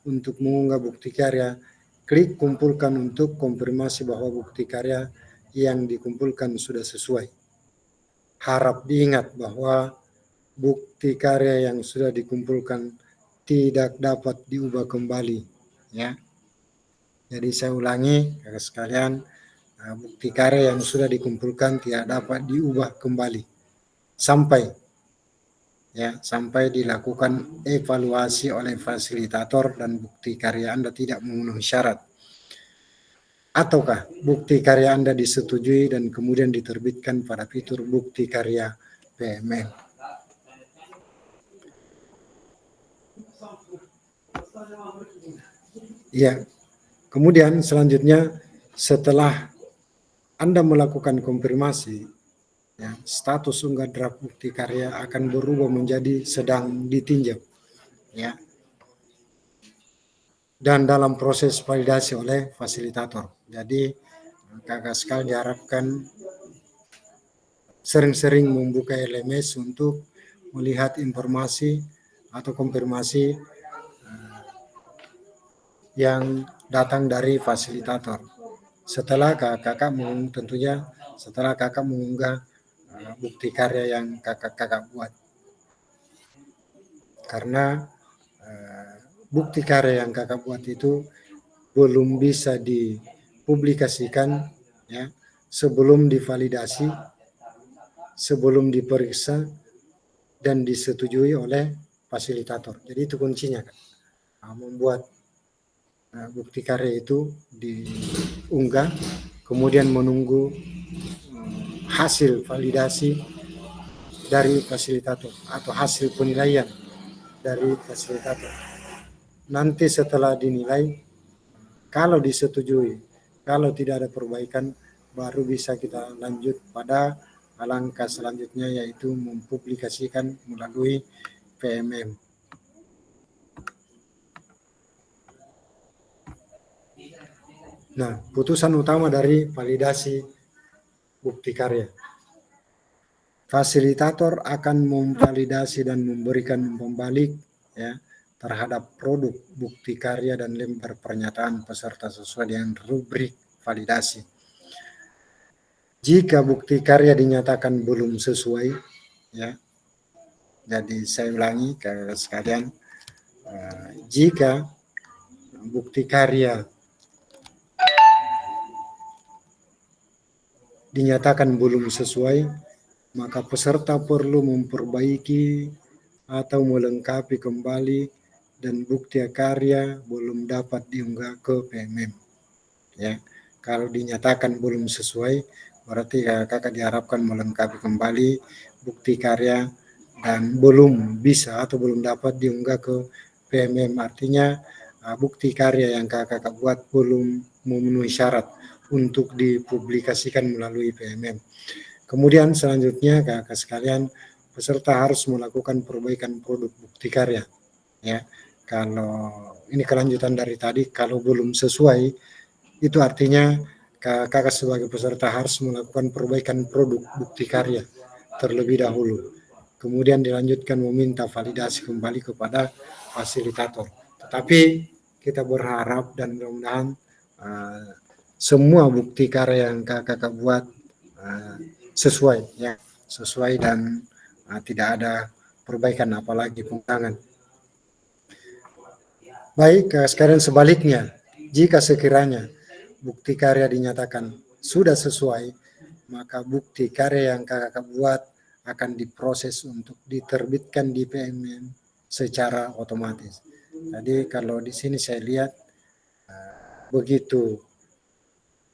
untuk mengunggah bukti karya, klik kumpulkan untuk konfirmasi bahwa bukti karya yang dikumpulkan sudah sesuai. Harap diingat bahwa bukti karya yang sudah dikumpulkan tidak dapat diubah kembali, ya. Jadi saya ulangi kakak sekalian, bukti karya yang sudah dikumpulkan tidak dapat diubah kembali sampai dilakukan evaluasi oleh fasilitator dan bukti karya Anda tidak memenuhi syarat. Ataukah bukti karya Anda disetujui dan kemudian diterbitkan pada fitur bukti karya PMN. Ya, kemudian selanjutnya setelah Anda melakukan konfirmasi, status unggah draft bukti karya akan berubah menjadi sedang ditinjau. ya. Dan dalam proses validasi oleh fasilitator. Jadi kakak sekalian diharapkan sering-sering membuka LMS untuk melihat informasi atau konfirmasi yang datang dari fasilitator. Setelah kakak mengunggah bukti karya yang kakak buat. Karena bukti karya yang kakak buat itu belum bisa dipublikasikan ya sebelum divalidasi, sebelum diperiksa dan disetujui oleh fasilitator. Jadi itu kuncinya kan. Membuat bukti karya itu diunggah, kemudian menunggu hasil validasi dari fasilitator atau hasil penilaian dari fasilitator. Nanti setelah dinilai, kalau disetujui, kalau tidak ada perbaikan, baru bisa kita lanjut pada langkah selanjutnya, yaitu mempublikasikan melalui PMM. Nah, putusan utama dari validasi bukti karya. Fasilitator akan memvalidasi dan memberikan umpan balik ya terhadap produk, bukti karya, dan lembar pernyataan peserta sesuai dengan rubrik validasi. Jika bukti karya dinyatakan belum sesuai, ya, jadi saya ulangi ke sekalian, jika bukti karya dinyatakan belum sesuai, maka peserta perlu memperbaiki atau melengkapi kembali dan bukti karya belum dapat diunggah ke PMM. Ya, kalau dinyatakan belum sesuai, berarti kakak diharapkan melengkapi kembali bukti karya dan belum bisa atau belum dapat diunggah ke PMM. Artinya bukti karya yang kakak buat belum memenuhi syarat untuk dipublikasikan melalui PMM. Kemudian selanjutnya kakak sekalian, peserta harus melakukan perbaikan produk bukti karya. Ya, kalau ini kelanjutan dari tadi, kalau belum sesuai, itu artinya kakak sebagai peserta harus melakukan perbaikan produk bukti karya terlebih dahulu. Kemudian dilanjutkan meminta validasi kembali kepada fasilitator. Tetapi kita berharap dan mudah-mudahan semua bukti karya yang kakak buat sesuai ya, sesuai dan tidak ada perbaikan apalagi pengurangan. Baik, sekarang sebaliknya, jika sekiranya bukti karya dinyatakan sudah sesuai, maka bukti karya yang kakak buat akan diproses untuk diterbitkan di PMM secara otomatis. Jadi kalau di sini saya lihat begitu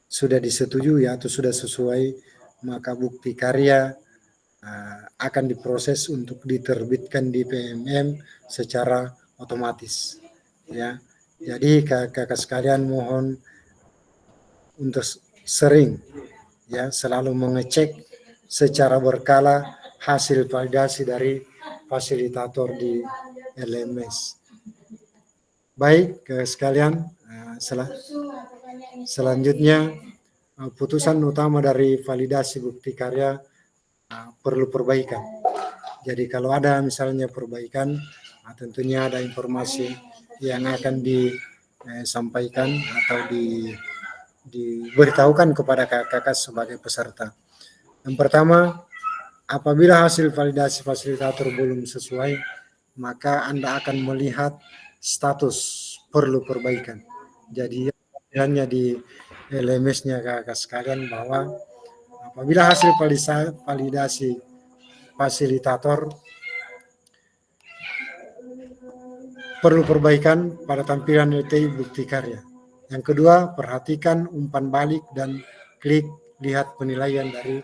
sudah disetujui atau sudah sesuai, maka bukti karya akan diproses untuk diterbitkan di PMM secara otomatis. Ya, jadi kakak sekalian mohon untuk sering ya selalu mengecek secara berkala hasil validasi dari fasilitator di LMS. Baik sekalian, selanjutnya putusan utama dari validasi bukti karya perlu perbaikan. Jadi kalau ada misalnya perbaikan, tentunya ada informasi yang akan disampaikan atau diberitahukan kepada kakak sebagai peserta. Yang pertama, apabila hasil validasi fasilitator belum sesuai, maka Anda akan melihat status perlu perbaikan. Jadi hanya di LMS-nya kakak sekalian bahwa apabila hasil validasi fasilitator perlu perbaikan pada tampilan LTI bukti karya. Yang kedua, perhatikan umpan balik dan klik lihat penilaian dari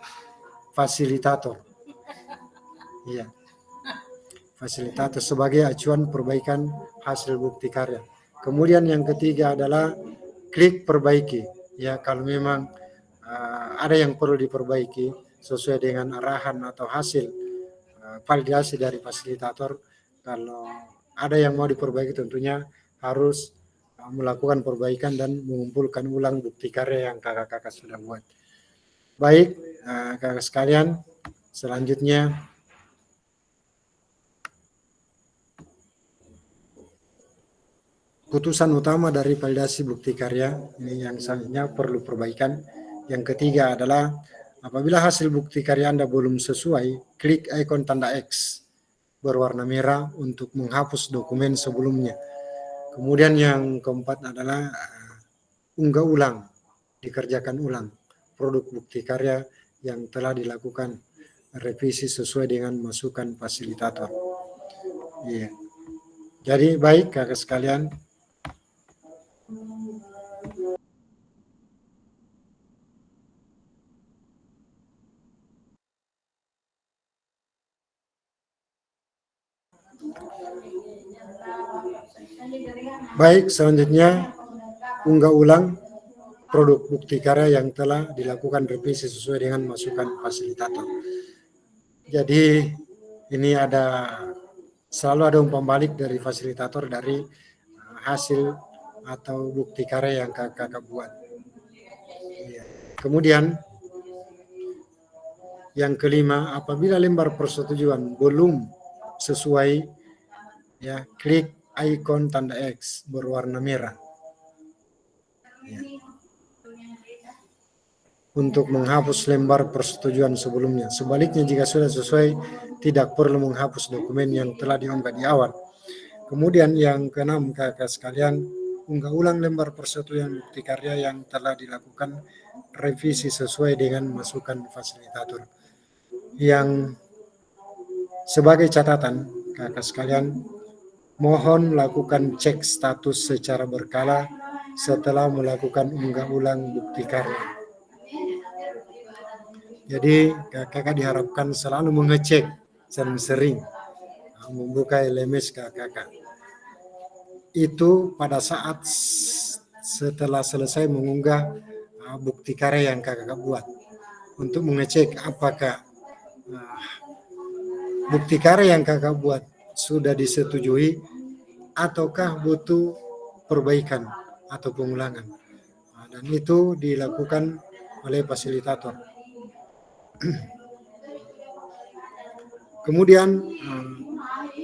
fasilitator. Iya. Fasilitator sebagai acuan perbaikan hasil bukti karya. Kemudian yang ketiga adalah klik perbaiki. Ya, kalau memang ada yang perlu diperbaiki sesuai dengan arahan atau hasil validasi dari fasilitator, kalau ada yang mau diperbaiki tentunya harus melakukan perbaikan dan mengumpulkan ulang bukti karya yang kakak-kakak sudah buat. Baik, kakak sekalian, selanjutnya putusan utama dari validasi bukti karya ini yang selanjutnya perlu perbaikan. Yang ketiga adalah apabila hasil bukti karya Anda belum sesuai, klik ikon tanda X berwarna merah untuk menghapus dokumen sebelumnya. Kemudian yang keempat adalah unggah ulang, dikerjakan ulang produk bukti karya yang telah dilakukan revisi sesuai dengan masukan fasilitator. Iya. Jadi baik kakak sekalian, baik selanjutnya unggah ulang produk bukti karya yang telah dilakukan revisi sesuai dengan masukan fasilitator. Jadi ini selalu ada umpan balik dari fasilitator dari hasil atau bukti karya yang kakak buat. Kemudian yang kelima, apabila lembar persetujuan belum sesuai, ya klik ikon tanda X berwarna merah. Ya. Untuk menghapus lembar persetujuan sebelumnya. Sebaliknya jika sudah sesuai, tidak perlu menghapus dokumen yang telah diunggah di awal. Kemudian yang keenam kakak sekalian, unggah ulang lembar persetujuan bukti karya yang telah dilakukan revisi sesuai dengan masukan fasilitator. Yang sebagai catatan kakak sekalian, mohon lakukan cek status secara berkala setelah melakukan unggah ulang bukti karya. Jadi kakak diharapkan selalu mengecek sering-sering, membuka LMS kakak. Itu pada saat setelah selesai mengunggah bukti karya yang kakak buat, untuk mengecek apakah bukti karya yang kakak buat sudah disetujui ataukah butuh perbaikan atau pengulangan. Dan itu dilakukan oleh fasilitator. Kemudian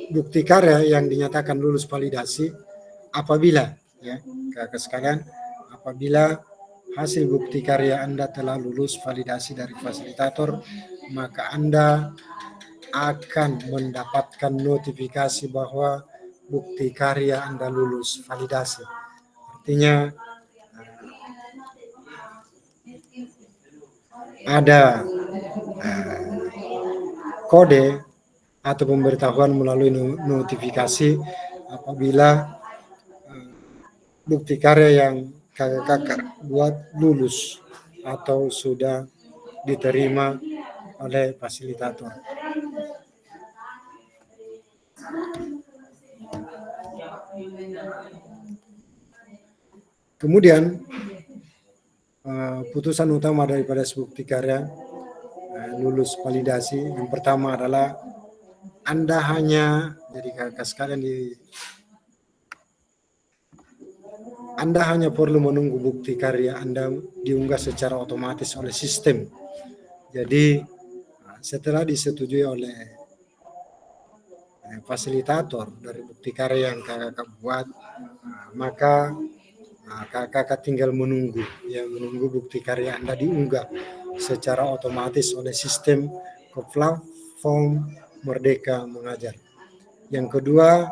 bukti karya yang dinyatakan lulus validasi apabila, ya kakak sekalian, apabila hasil bukti karya Anda telah lulus validasi dari fasilitator, maka Anda akan mendapatkan notifikasi bahwa bukti karya Anda lulus validasi. Artinya ada kode atau pemberitahuan melalui notifikasi apabila bukti karya yang kakak buat lulus atau sudah diterima oleh fasilitator. Kemudian putusan utama daripada bukti karya lulus validasi yang pertama adalah Anda hanya, jadi kakak sekalian, Anda hanya perlu menunggu bukti karya Anda diunggah secara otomatis oleh sistem. Jadi setelah disetujui oleh fasilitator dari bukti karya yang kakak buat, maka kakak tinggal menunggu bukti karya Anda diunggah secara otomatis oleh sistem ke platform Merdeka Mengajar. Yang kedua,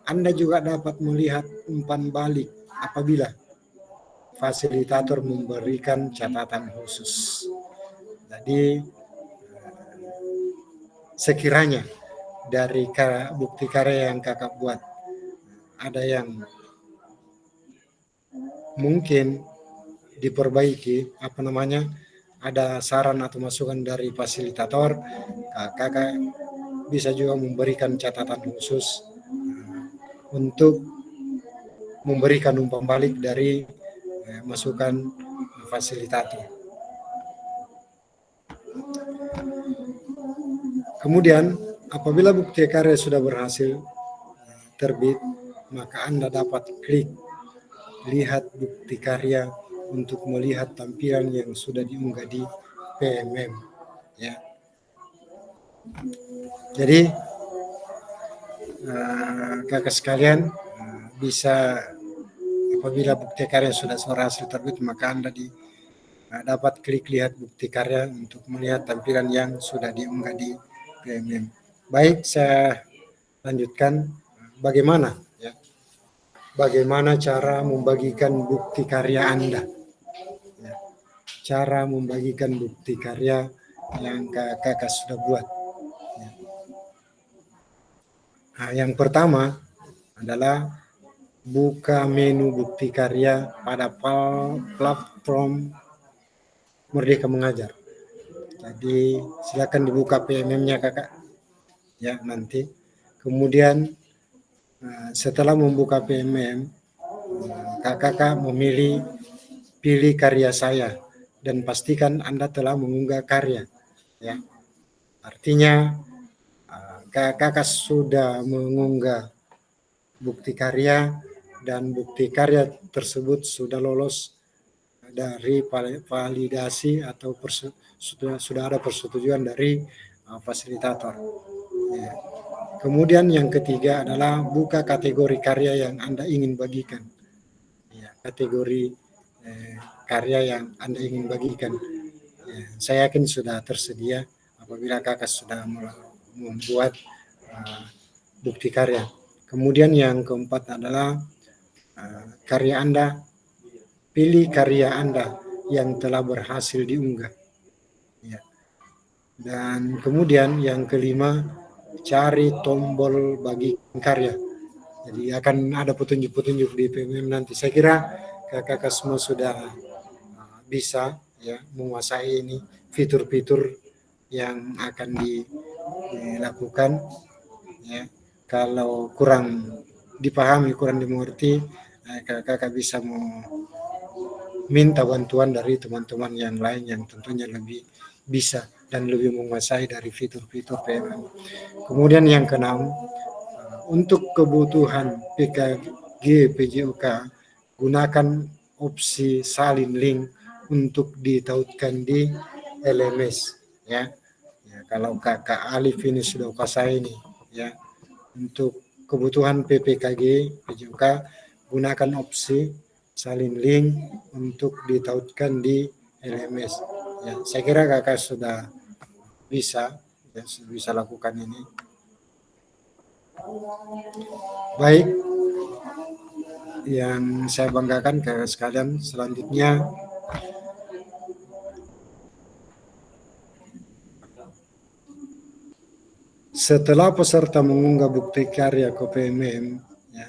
Anda juga dapat melihat umpan balik apabila fasilitator memberikan catatan khusus. Jadi sekiranya dari bukti karya yang kakak buat ada yang mungkin diperbaiki, ada saran atau masukan dari fasilitator, kakak bisa juga memberikan catatan khusus untuk memberikan umpan balik dari masukan fasilitator. Kemudian apabila bukti karya sudah berhasil, terbit, maka Anda dapat klik lihat bukti karya untuk melihat tampilan yang sudah diunggah di PMM, ya. Jadi kakak sekalian bisa apabila bukti karya sudah berhasil terbit, maka Anda dapat klik lihat bukti karya untuk melihat tampilan yang sudah diunggah di PMM. Baik, saya lanjutkan bagaimana cara membagikan bukti karya Anda. Ya, cara membagikan bukti karya yang kakak sudah buat. Ya. Nah, yang pertama adalah buka menu bukti karya pada platform Merdeka Mengajar. Jadi silakan dibuka PMM-nya kakak, ya nanti. Kemudian setelah membuka PMM, kakak pilih karya saya dan pastikan Anda telah mengunggah karya. Ya, artinya kakak sudah mengunggah bukti karya dan bukti karya tersebut sudah lolos dari validasi atau sudah ada persetujuan dari fasilitator. Ya. Kemudian yang ketiga adalah buka kategori karya yang Anda ingin bagikan. Ya, kategori karya yang Anda ingin bagikan. Ya, saya yakin sudah tersedia apabila kakak sudah membuat bukti karya. Kemudian yang keempat adalah karya Anda. Pilih karya Anda yang telah berhasil diunggah. Ya. Dan kemudian yang kelima, cari tombol bagikan karya. Jadi akan ada petunjuk-petunjuk di PMM nanti. Saya kira kakak semua sudah bisa ya menguasai ini fitur-fitur yang akan dilakukan. Ya. Kalau kurang dipahami, kurang dimengerti, kakak bisa minta bantuan dari teman-teman yang lain yang tentunya lebih bisa dan lebih menguasai dari fitur-fitur PMM. Kemudian yang keenam, untuk kebutuhan PKG PJOK, gunakan opsi salin link untuk ditautkan di LMS. Ya, kalau kakak Alif ini sudah kuasai ini, ya, untuk kebutuhan PPKG PJOK, gunakan opsi salin link untuk ditautkan di LMS. Ya, saya kira kakak sudah bisa lakukan ini. Baik, yang saya banggakan kakak sekalian, selanjutnya setelah peserta mengunggah bukti karya ke PMM, ya,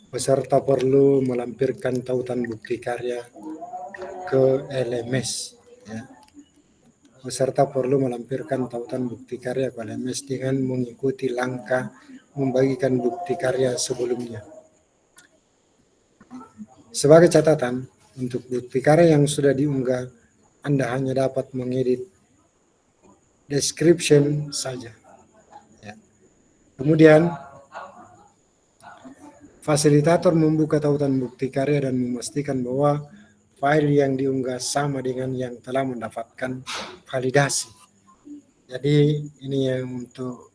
peserta perlu melampirkan tautan bukti karya ke LMS. Ya. Peserta perlu melampirkan tautan bukti karya ke LMS dengan mengikuti langkah membagikan bukti karya sebelumnya. Sebagai catatan, untuk bukti karya yang sudah diunggah, Anda hanya dapat mengedit description saja. Ya. Kemudian, fasilitator membuka tautan bukti karya dan memastikan bahwa file yang diunggah sama dengan yang telah mendapatkan validasi. Jadi ini yang untuk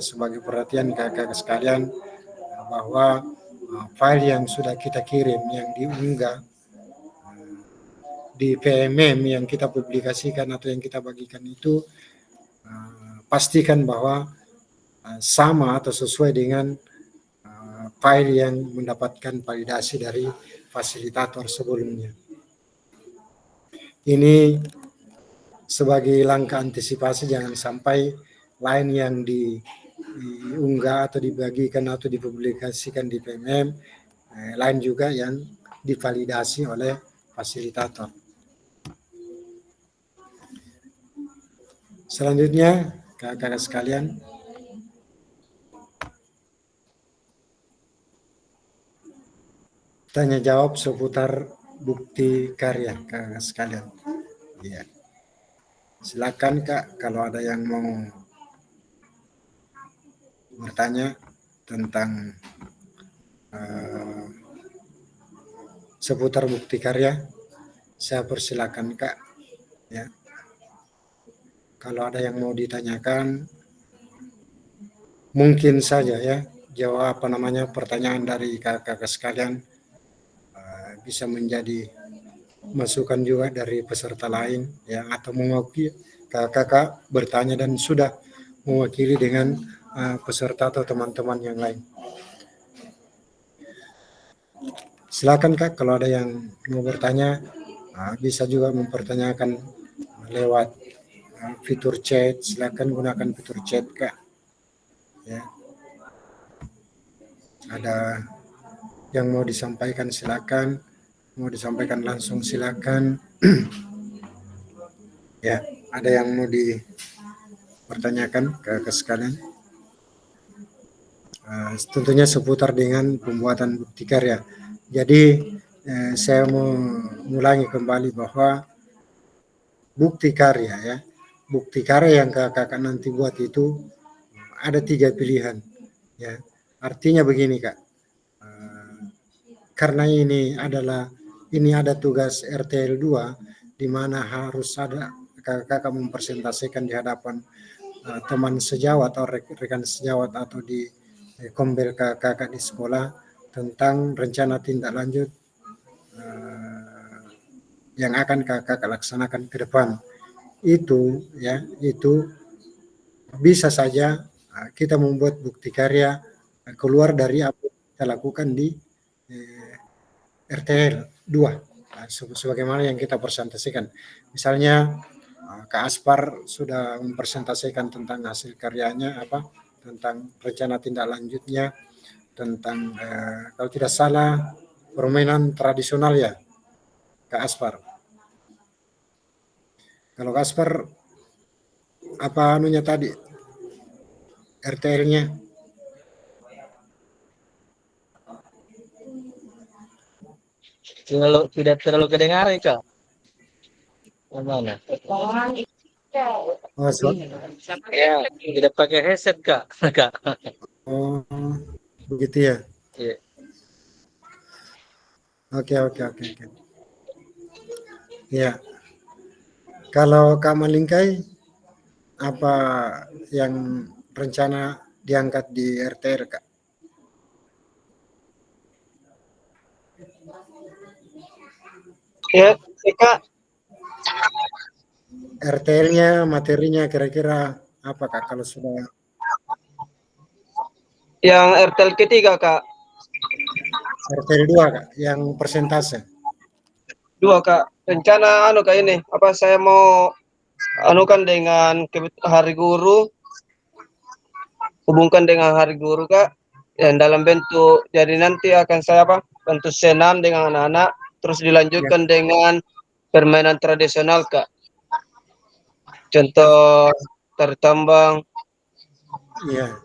sebagai perhatian kakak sekalian, bahwa file yang sudah kita kirim yang diunggah di PMM yang kita publikasikan atau yang kita bagikan itu pastikan bahwa sama atau sesuai dengan file yang mendapatkan validasi dari fasilitator sebelumnya. Ini sebagai langkah antisipasi jangan sampai lain yang diunggah atau dibagikan atau dipublikasikan di PMM, lain juga yang divalidasi oleh fasilitator. Selanjutnya, kakak sekalian, tanya jawab seputar bukti karya kakak sekalian. Ya. Silakan Kak, kalau ada yang mau bertanya tentang seputar bukti karya. Saya persilakan Kak. Ya. Kalau ada yang mau ditanyakan, mungkin saja ya jawab pertanyaan dari kakak-kakak sekalian bisa menjadi masukan juga dari peserta lain ya, atau mewakili kakak-kakak bertanya dan sudah mewakili dengan peserta atau teman-teman yang lain. Silakan Kak, kalau ada yang mau bertanya bisa juga mempertanyakan lewat fitur chat. Silakan gunakan fitur chat Kak. Ya. Ada yang mau disampaikan silakan, mau disampaikan langsung silakan. Ya, ada yang mau dipertanyakan ke sekalian? Tentunya seputar dengan pembuatan bukti karya. Jadi saya mau mengulangi kembali bahwa bukti karya ya, bukti karya yang kakak nanti buat itu ada 3 pilihan. Ya, artinya begini Kak, karena ini ada tugas RTL 2 di mana harus ada kakak mempresentasikan di hadapan teman sejawat atau rekan sejawat atau di kombel kakak di sekolah tentang rencana tindak lanjut yang akan kakak laksanakan ke depan. Itu ya, itu bisa saja kita membuat bukti karya keluar dari apa yang kita lakukan di RTL 2 sebagaimana yang kita presentasikan. Misalnya Kak Aspar sudah mempresentasikan tentang hasil karyanya tentang rencana tindak lanjutnya tentang kalau tidak salah permainan tradisional ya Kak Aspar. Kalau Kak Aspar apa anunya tadi RTL-nya? Tidak terlalu kedengaran Kak. Mana? Oh, Ya, tidak pakai headset Kak. Kak. oh begitu ya. Iya. Oke. Ya, kalau Kak Malingkai apa yang rencana diangkat di RTL Kak? Ya, Kak, RTL-nya materinya kira-kira apa Kak kalau sudah yang RTL ketiga, Kak. RTL 2 Kak yang persentase? 2, Kak. Rencana Kak ini, apa saya mau anukan dengan hari guru, hubungkan dengan hari guru, Kak. Dan dalam bentuk, jadi nanti akan saya bentuk senam dengan anak-anak, terus dilanjutkan dengan permainan tradisional, Kak. Contoh tertambang, Iya.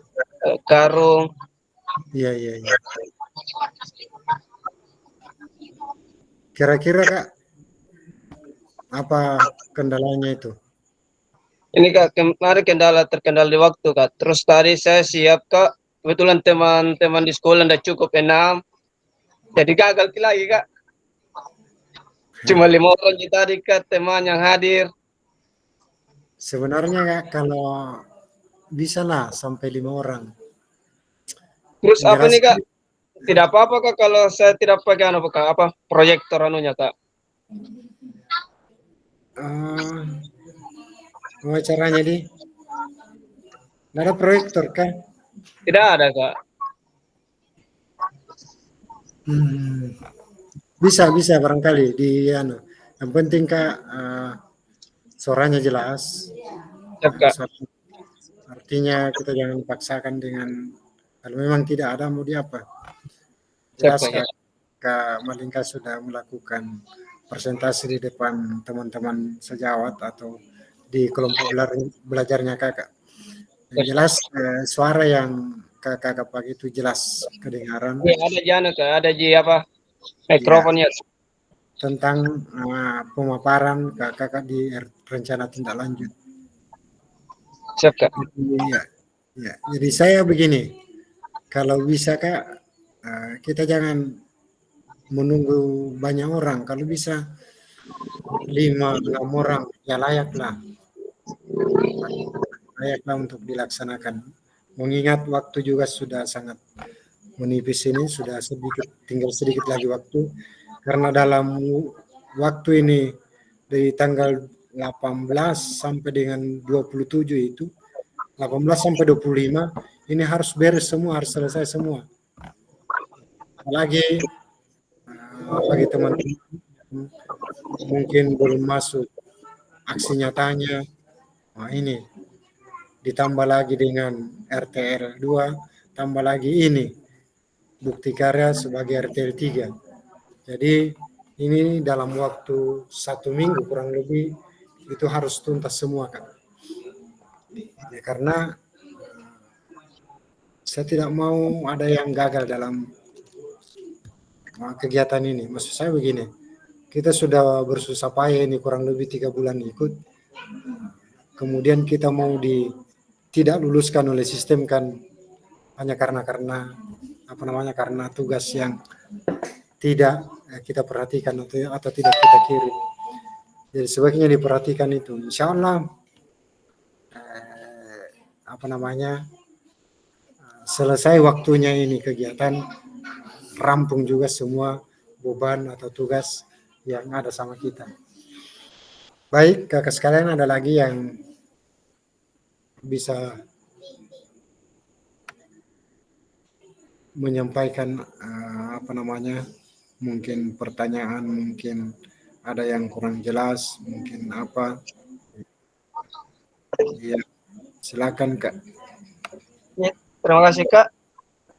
karung. Iya. Kira-kira Kak apa kendalanya itu? Ini Kak, kemarin terkendala di waktu Kak. Terus tadi saya siap Kak, kebetulan teman-teman di sekolah tidak cukup 6, jadi gagal lagi Kak. Cuma 5 orang tadi Kak teman yang hadir. Sebenarnya Kak kalau bisa lah sampai 5 orang. Terus apa nih Kak? Jelas. Tidak apa-apa Kak kalau saya tidak pakai proyektor Kak. Caranya di? Nggak ada proyektor kan? Tidak ada Kak. Bisa barangkali di yang penting Kak suaranya jelas. Artinya kita jangan paksakan dengan kalau memang tidak ada mau di apa. Jelas Kak Malingka sudah melakukan presentasi di depan teman-teman sejawat atau di kelompok belajarnya kakak. Yang jelas suara yang kakak pakai itu jelas kedengaran. Iya, ada mikrofonnya. Tentang pemaparan kakak di rencana tindak lanjut. Siap Kak. Ya. Jadi saya begini, kalau bisa Kak, kita jangan menunggu banyak orang. Kalau bisa 5-6 orang ya layaklah untuk dilaksanakan. Mengingat waktu juga sudah sangat menipis ini, sudah tinggal sedikit lagi waktu. Karena dalam waktu ini dari tanggal 18 sampai dengan 27 itu, 18 sampai 25 ini harus beres semua, harus selesai semua. Apalagi bagi teman-teman mungkin belum masuk aksi nyatanya, nah ini ditambah lagi dengan RTL 2, tambah lagi ini bukti karya sebagai RTL 3. Jadi ini dalam waktu 1 minggu kurang lebih itu harus tuntas semua Kak. Ya, karena saya tidak mau ada yang gagal dalam kegiatan ini. Maksud saya begini, kita sudah bersusah payah ini kurang lebih 3 bulan ikut. Kemudian kita mau tidak luluskan oleh sistem kan hanya karena karena tugas yang tidak kita perhatikan atau tidak kita kirim. Jadi sebaiknya diperhatikan itu. Insya Allah selesai waktunya ini kegiatan, rampung juga semua beban atau tugas yang ada sama kita. Baik, kakak sekalian, ada lagi yang bisa menyampaikan mungkin pertanyaan, mungkin ada yang kurang jelas, mungkin apa? Ya, silakan Kak. Ya, terima kasih Kak.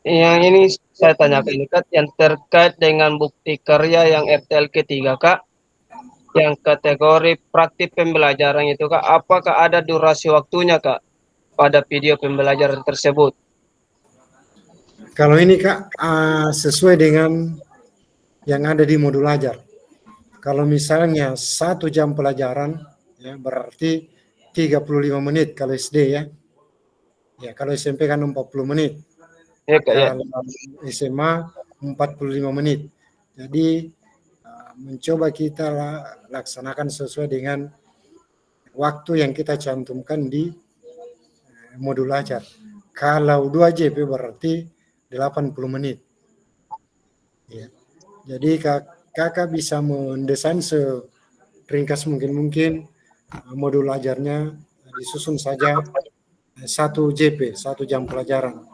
Yang ini saya tanyakan ini Kak, yang terkait dengan bukti karya yang RTL ketiga Kak, yang kategori praktik pembelajaran itu Kak, apakah ada durasi waktunya Kak pada video pembelajaran tersebut? Kalau ini Kak, sesuai dengan yang ada di modul ajar. Kalau misalnya 1 jam pelajaran, ya berarti 35 menit kalau SD ya. Ya, kalau SMP kan 40 menit. Ya, Kak, ya. Kalau SMA 45 menit. Jadi mencoba kita laksanakan sesuai dengan waktu yang kita cantumkan di modul ajar. Kalau 2 JP berarti 80 menit. Ya. Jadi kakak bisa mendesain seringkas mungkin modul ajarnya disusun saja 1 JP, 1 jam pelajaran.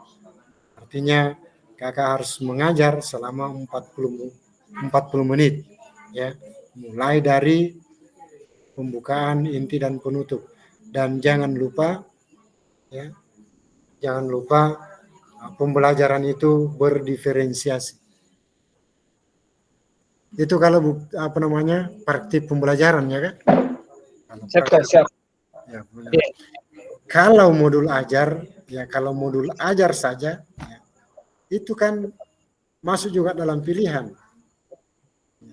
Artinya kakak harus mengajar selama 40 menit. Ya, mulai dari pembukaan, inti dan penutup. Dan jangan lupa pembelajaran itu berdiferensiasi. Itu kalau praktik pembelajaran ya kan? Siap. Ya, kalau modul ajar saja ya, itu kan masuk juga dalam pilihan.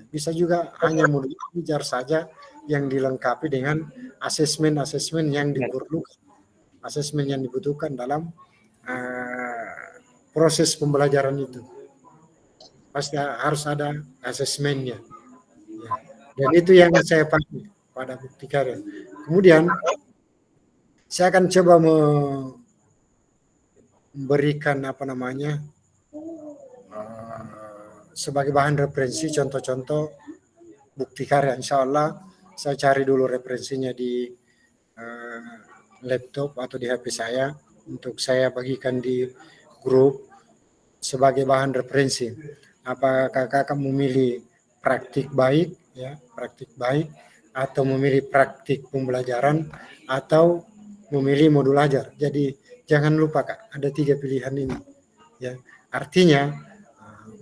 Bisa juga hanya modul ajar saja yang dilengkapi dengan asesmen yang diperlukan, asesmen yang dibutuhkan dalam proses pembelajaran itu. Pasti harus ada asesmennya. Ya. Dan itu yang saya pakai pada bukti karya. Kemudian saya akan coba memberikan sebagai bahan referensi contoh-contoh bukti karya. Insya Allah saya cari dulu referensinya di laptop atau di HP saya untuk saya bagikan di grup sebagai bahan referensi. Apakah kakak memilih praktik baik atau memilih praktik pembelajaran atau memilih modul ajar. Jadi jangan lupa Kak, ada 3 pilihan ini. Ya, artinya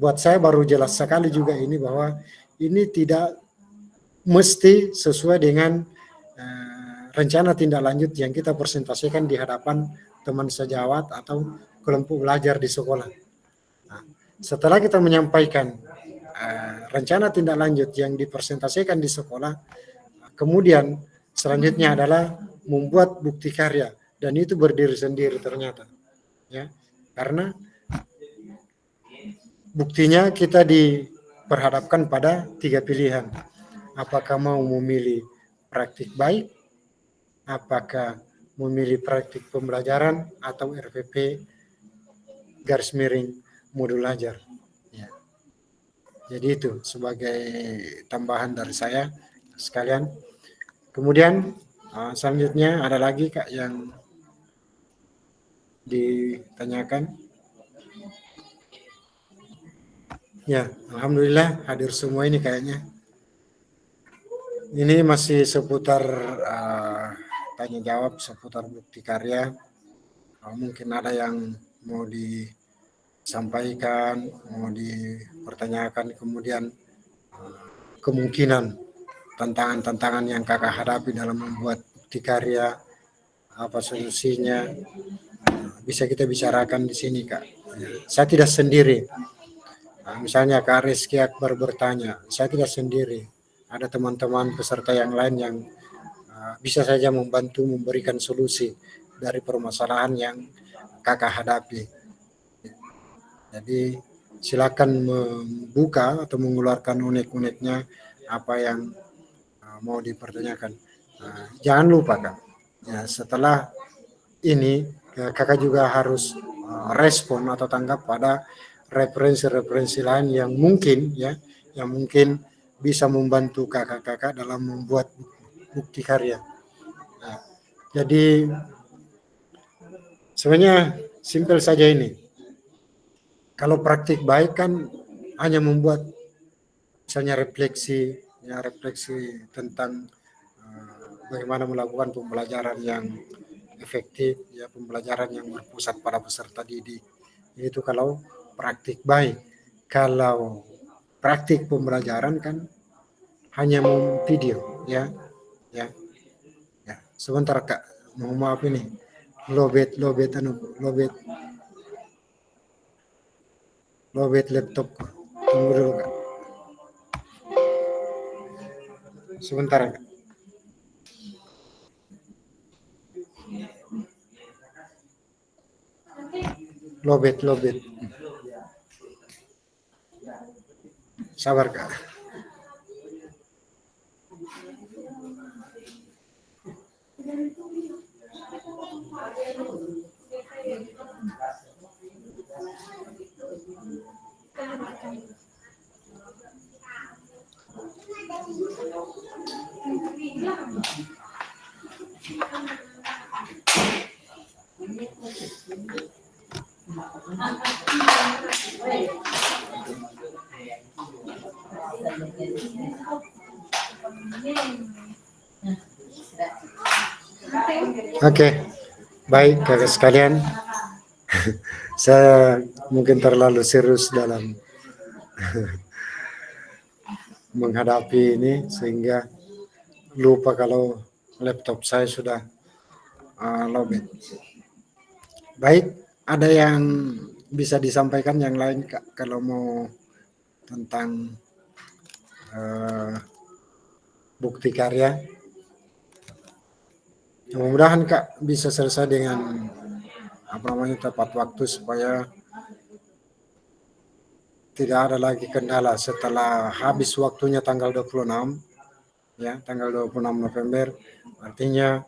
buat saya baru jelas sekali juga ini bahwa ini tidak mesti sesuai dengan rencana tindak lanjut yang kita presentasikan di hadapan teman sejawat atau kelompok belajar di sekolah. Nah, setelah kita menyampaikan rencana tindak lanjut yang dipresentasikan di sekolah, kemudian selanjutnya adalah membuat bukti karya, dan itu berdiri sendiri ternyata, ya, karena buktinya kita diperhadapkan pada 3 pilihan. Apakah mau memilih praktik baik, apakah memilih praktik pembelajaran, atau RPP garis miring modul ajar. Ya. Jadi itu sebagai tambahan dari saya sekalian. Kemudian selanjutnya ada lagi Kak yang ditanyakan. Ya, alhamdulillah hadir semua ini kayaknya. Ini masih seputar tanya jawab seputar bukti karya. Mungkin ada yang mau disampaikan, mau dipertanyakan, kemudian kemungkinan tantangan-tantangan yang kakak hadapi dalam membuat bukti karya, apa solusinya, bisa kita bicarakan di sini Kak. Saya tidak sendiri. Misalnya Kak Rizky Akbar bertanya, saya tidak sendiri. Ada teman-teman peserta yang lain yang bisa saja membantu memberikan solusi dari permasalahan yang kakak hadapi. Jadi silakan membuka atau mengeluarkan unek-uneknya apa yang mau dipertanyakan. Jangan lupa Kak, ya, setelah ini kakak juga harus respon atau tanggap pada referensi-referensi lain yang mungkin bisa membantu kakak-kakak dalam membuat bukti karya. Nah, jadi sebenarnya simpel saja ini. Kalau praktik baik kan hanya membuat misalnya refleksi tentang bagaimana melakukan pembelajaran yang efektif, ya, pembelajaran yang berpusat pada peserta didik. Itu kalau praktik baik. Kalau praktik pembelajaran kan hanya mau video, ya. Sebentar Kak, mau maaf ini, lobet laptop. Tunggu dulu Kak. Sebentar Kak. Lobet. Sabar Kak. Oke, baik kakak sekalian. Saya mungkin terlalu serius dalam menghadapi ini sehingga lupa kalau laptop saya sudah lobet. Baik, ada yang bisa disampaikan yang lain Kak kalau mau tentang bukti karya? Mudah-mudahan Kak bisa selesai dengan tepat waktu supaya tidak ada lagi kendala setelah habis waktunya tanggal 26, ya, tanggal 26 November. Artinya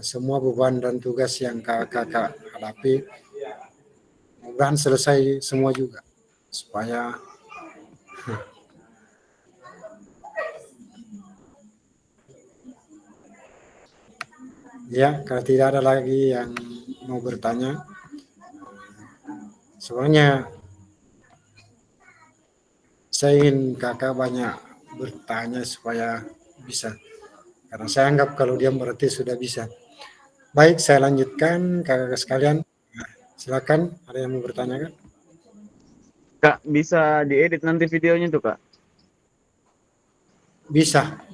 semua beban dan tugas yang kakak hadapi mudah-mudahan selesai semua juga supaya ya, kalau tidak ada lagi yang mau bertanya, sebenarnya saya ingin kakak banyak bertanya supaya bisa, karena saya anggap kalau diam berarti sudah bisa. Baik, saya lanjutkan kakak sekalian. Silakan, ada yang mau bertanya Kak? Kak, bisa diedit nanti videonya tuh Kak? Bisa.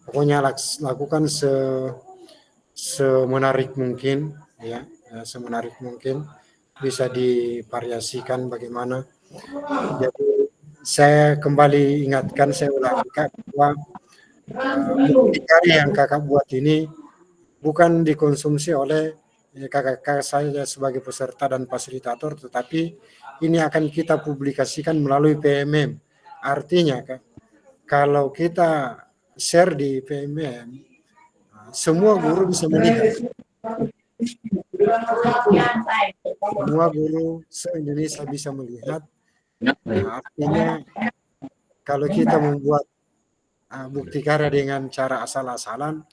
Pokoknya lakukan semenarik mungkin, ya, semenarik mungkin, bisa divariasikan bagaimana. Jadi saya kembali ingatkan, saya ulangi Kak, bahwa bukti karya yang kakak buat ini bukan dikonsumsi oleh kakak-kakak saya sebagai peserta dan fasilitator, tetapi ini akan kita publikasikan melalui PMM. Artinya kalau kita share di PMM, semua guru bisa melihat. Semua guru se-Indonesia bisa melihat. Artinya kalau kita membuat bukti karya dengan cara asal-asalan,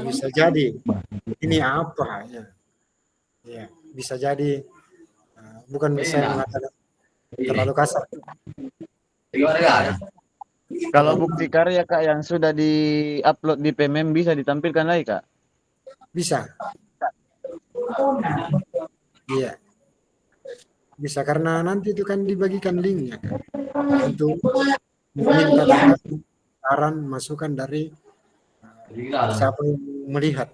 bisa jadi ini apa ya? Ya, bisa jadi bukan saya mengatakan terlalu kasar. Kalau bukti karya Kak yang sudah di-upload di PMM bisa ditampilkan lagi Kak? Bisa. Iya. Bisa karena nanti itu kan dibagikan linknya kan, untuk meminta saran masukan dari siapa yang melihat,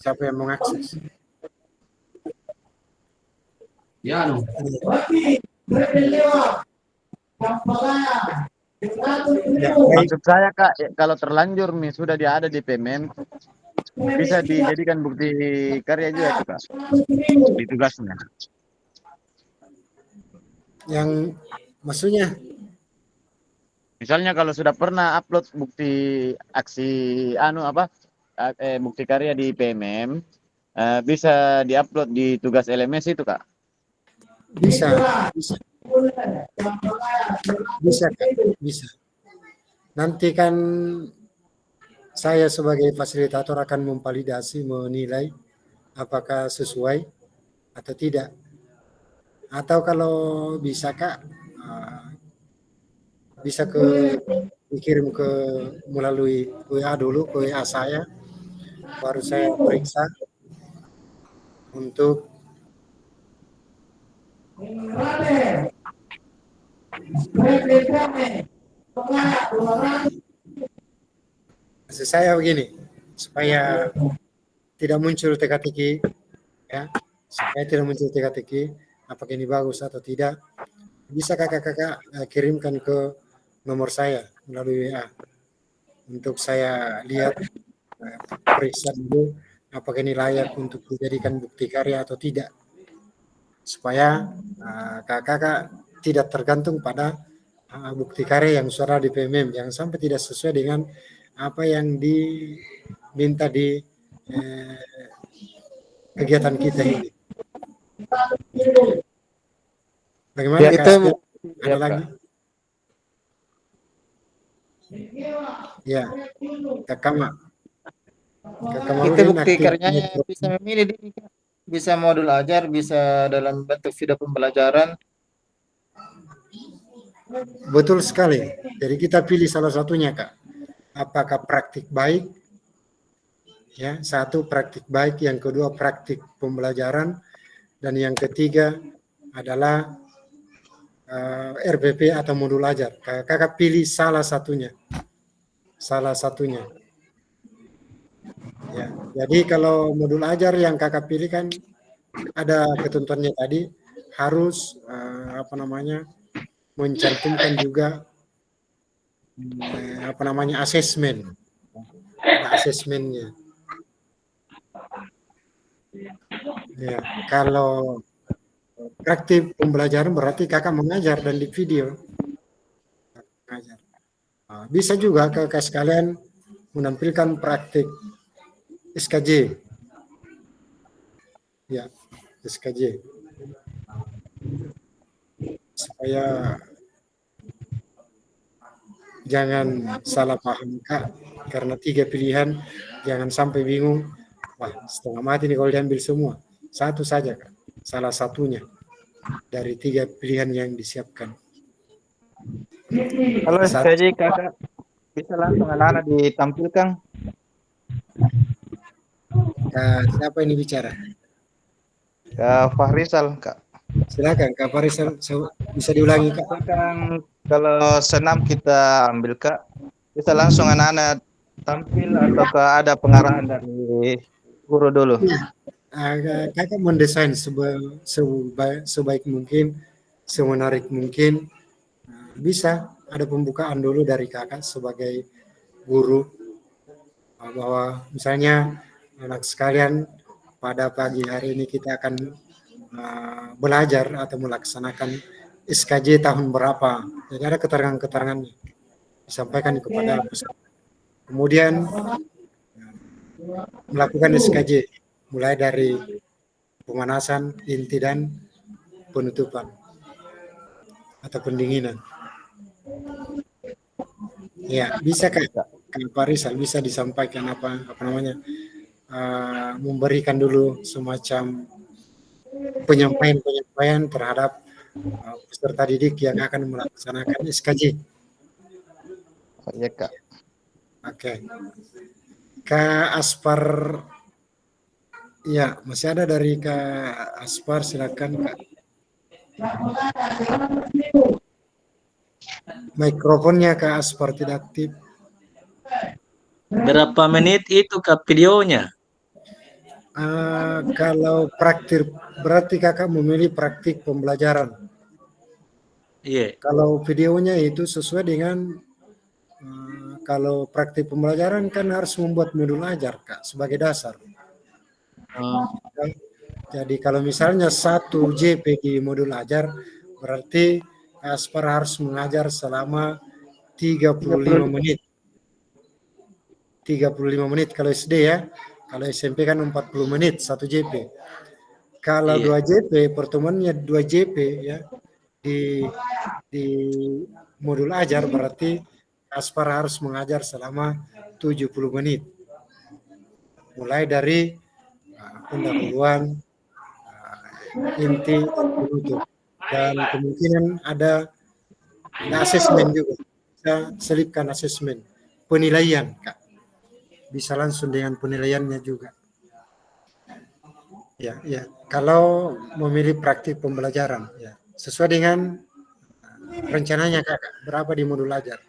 siapa yang mengakses. Ya, Maksud saya Kak, kalau terlanjur nih sudah dia ada di PMM, bisa dijadikan bukti karya juga tuh Kak, di tugasnya. Yang maksudnya Misalnya kalau sudah pernah upload bukti aksi bukti karya di PMM, bisa diupload di tugas LMS itu Kak? bisa, bisa. Nanti kan saya sebagai fasilitator akan memvalidasi, menilai apakah sesuai atau tidak. Atau kalau bisa Kak, bisa dikirim melalui WA dulu, ke WA saya, baru saya periksa untuk maksud saya begini, supaya tidak muncul teka-teki, ya, supaya tidak muncul teka-teki apakah ini bagus atau tidak, bisa kakak-kakak kirimkan ke nomor saya melalui WA untuk saya lihat, periksa dulu apakah ini layak untuk dijadikan bukti karya atau tidak, supaya kakak-kakak tidak tergantung pada bukti karya yang sudah di PMM, yang sampai tidak sesuai dengan apa yang diminta di kegiatan kita ini. Bagaimana Ya, Kak? itu Ada lagi? Ya, Kakak Itu bukti karyanya bisa memilih diri, Kak. Bisa modul ajar, bisa dalam bentuk video pembelajaran. Betul sekali. Jadi kita pilih salah satunya Kak. Apakah praktik baik? Ya, satu praktik baik, yang kedua praktik pembelajaran, dan yang ketiga adalah RPP atau modul ajar. Kakak pilih salah satunya. Salah satunya. Ya, jadi kalau modul ajar yang kakak pilih kan ada ketentuannya tadi, harus mencantumkan juga asesmen. Ada asesmennya. Ya, kalau praktik pembelajaran berarti kakak mengajar dan di video. Mengajar. Bisa juga kakak sekalian menampilkan praktik SKJ. Ya, SKJ. Supaya jangan salah paham Kak, karena 3 pilihan, jangan sampai bingung. Wah, setengah mati nih kalau diambil semua. Satu saja Kak, salah satunya dari 3 pilihan yang disiapkan. Kalau SKJ Kakak bisa langsung anak-anak ditampilkan. Siapa ini bicara? Kak Fahrizal, Kak. Silakan Kak Farisal, bisa diulangi Kak. Kan kalau senam kita ambil Kak, bisa langsung anak-anak tampil atau ada pengarahan dari guru dulu? Kakak mendesain sebaik mungkin, semenarik mungkin. Bisa ada pembukaan dulu dari kakak sebagai guru, bahwa misalnya anak sekalian pada pagi hari ini kita akan belajar atau melaksanakan SKJ tahun berapa. Jadi ada keterangan-keterangannya disampaikan kepada peserta. Kemudian melakukan SKJ mulai dari pemanasan, inti dan penutupan atau pendinginan. Ya, bisa Kak Pak Rizal bisa disampaikan apa namanya, memberikan dulu semacam penyampaian terhadap peserta didik yang akan melaksanakan SKJ. Ya Kak. Oke. Kak Aspar, ya masih ada dari Kak Aspar, silakan Kak. Mikrofonnya Kak Aspar tidak aktif. Berapa menit itu Kak videonya? Kalau praktik berarti Kakak memilih praktik pembelajaran. Iya. Kalau videonya itu sesuai dengan kalau praktik pembelajaran kan harus membuat modul ajar Kak sebagai dasar. Jadi kalau misalnya 1 JP di modul ajar, berarti Aspar harus mengajar selama 35 menit. 35 menit kalau SD ya. Kalau SMP kan 40 menit 1 JP. Kalau 2 JP, pertemuannya 2 JP ya di modul ajar, berarti Aspar harus mengajar selama 70 menit. Mulai dari pendahuluan, inti, penutup. Dan kemungkinan ada asesmen juga. Bisa selipkan asesmen. Penilaian, Kak. Bisa langsung dengan penilaiannya juga. Ya, ya. Kalau memilih praktik pembelajaran, ya, sesuai dengan rencananya Kakak, berapa di modul ajar?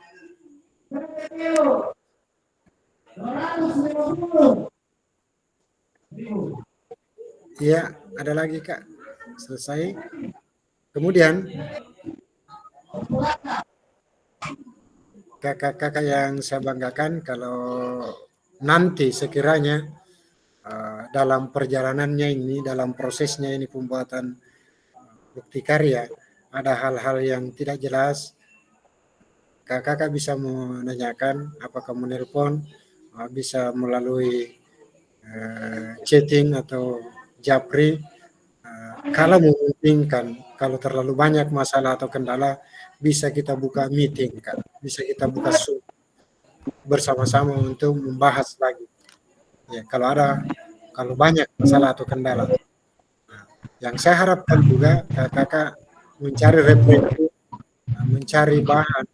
Ya, ada lagi Kak. Selesai. Kemudian kakak-kakak yang saya banggakan, kalau nanti sekiranya dalam perjalanannya ini, dalam prosesnya ini pembuatan bukti karya, ada hal-hal yang tidak jelas, kakak bisa menanyakan, apakah menelpon, bisa melalui chatting atau japri. Kalau memungkinkan, kalau terlalu banyak masalah atau kendala, bisa kita buka meeting, Kak. Bisa kita buka Zoom bersama-sama untuk membahas lagi. Ya, kalau banyak masalah atau kendala. Nah, yang saya harapkan juga kakak mencari referensi, mencari bahan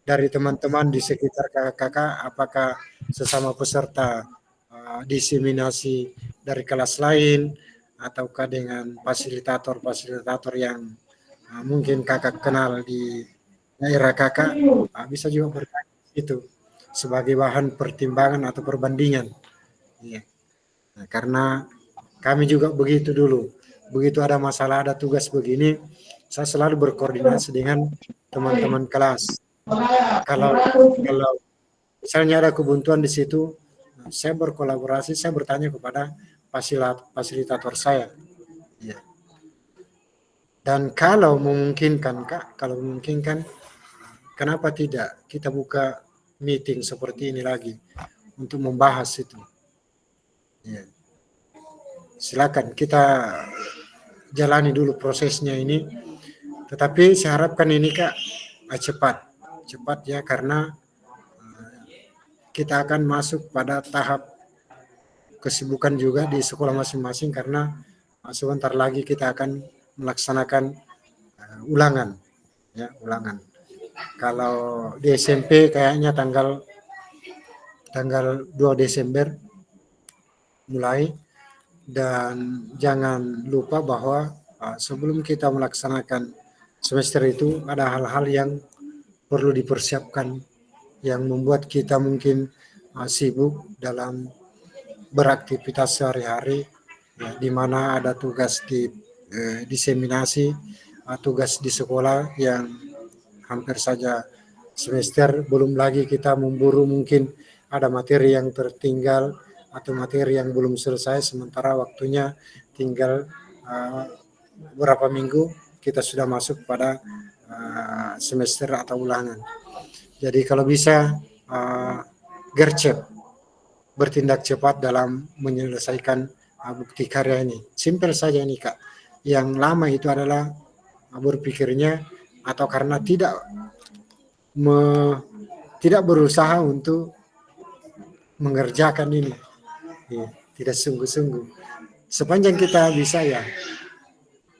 dari teman-teman di sekitar kakak, apakah sesama peserta diseminasi dari kelas lain, ataukah dengan fasilitator-fasilitator yang mungkin kakak kenal di daerah kakak, bisa juga bertanya itu sebagai bahan pertimbangan atau perbandingan. Ya. Nah, karena kami juga begitu dulu, begitu ada masalah, ada tugas begini, saya selalu berkoordinasi dengan teman-teman kelas. Kalau misalnya ada kebuntuan di situ, saya berkolaborasi, saya bertanya kepada fasilitator saya. Ya. Dan kalau memungkinkan Kak, kenapa tidak kita buka meeting seperti ini lagi untuk membahas itu. Ya. Silakan kita jalani dulu prosesnya ini. Tetapi saya harapkan ini Kak cepat ya, karena kita akan masuk pada tahap kesibukan juga di sekolah masing-masing, karena sebentar lagi kita akan melaksanakan ulangan. Kalau di SMP kayaknya tanggal 2 Desember mulai, dan jangan lupa bahwa sebelum kita melaksanakan semester itu ada hal-hal yang perlu dipersiapkan yang membuat kita mungkin sibuk dalam beraktivitas sehari-hari, ya, di mana ada tugas di diseminasi, tugas di sekolah yang hampir saja semester, belum lagi kita memburu mungkin ada materi yang tertinggal atau materi yang belum selesai, sementara waktunya tinggal beberapa minggu kita sudah masuk pada semester atau ulangan. Jadi kalau bisa gercep, bertindak cepat dalam menyelesaikan bukti karya ini. Simpel saja ini Kak. Yang lama itu adalah berpikirnya atau karena tidak berusaha untuk mengerjakan ini. Ya, tidak sungguh-sungguh. Sepanjang kita bisa ya,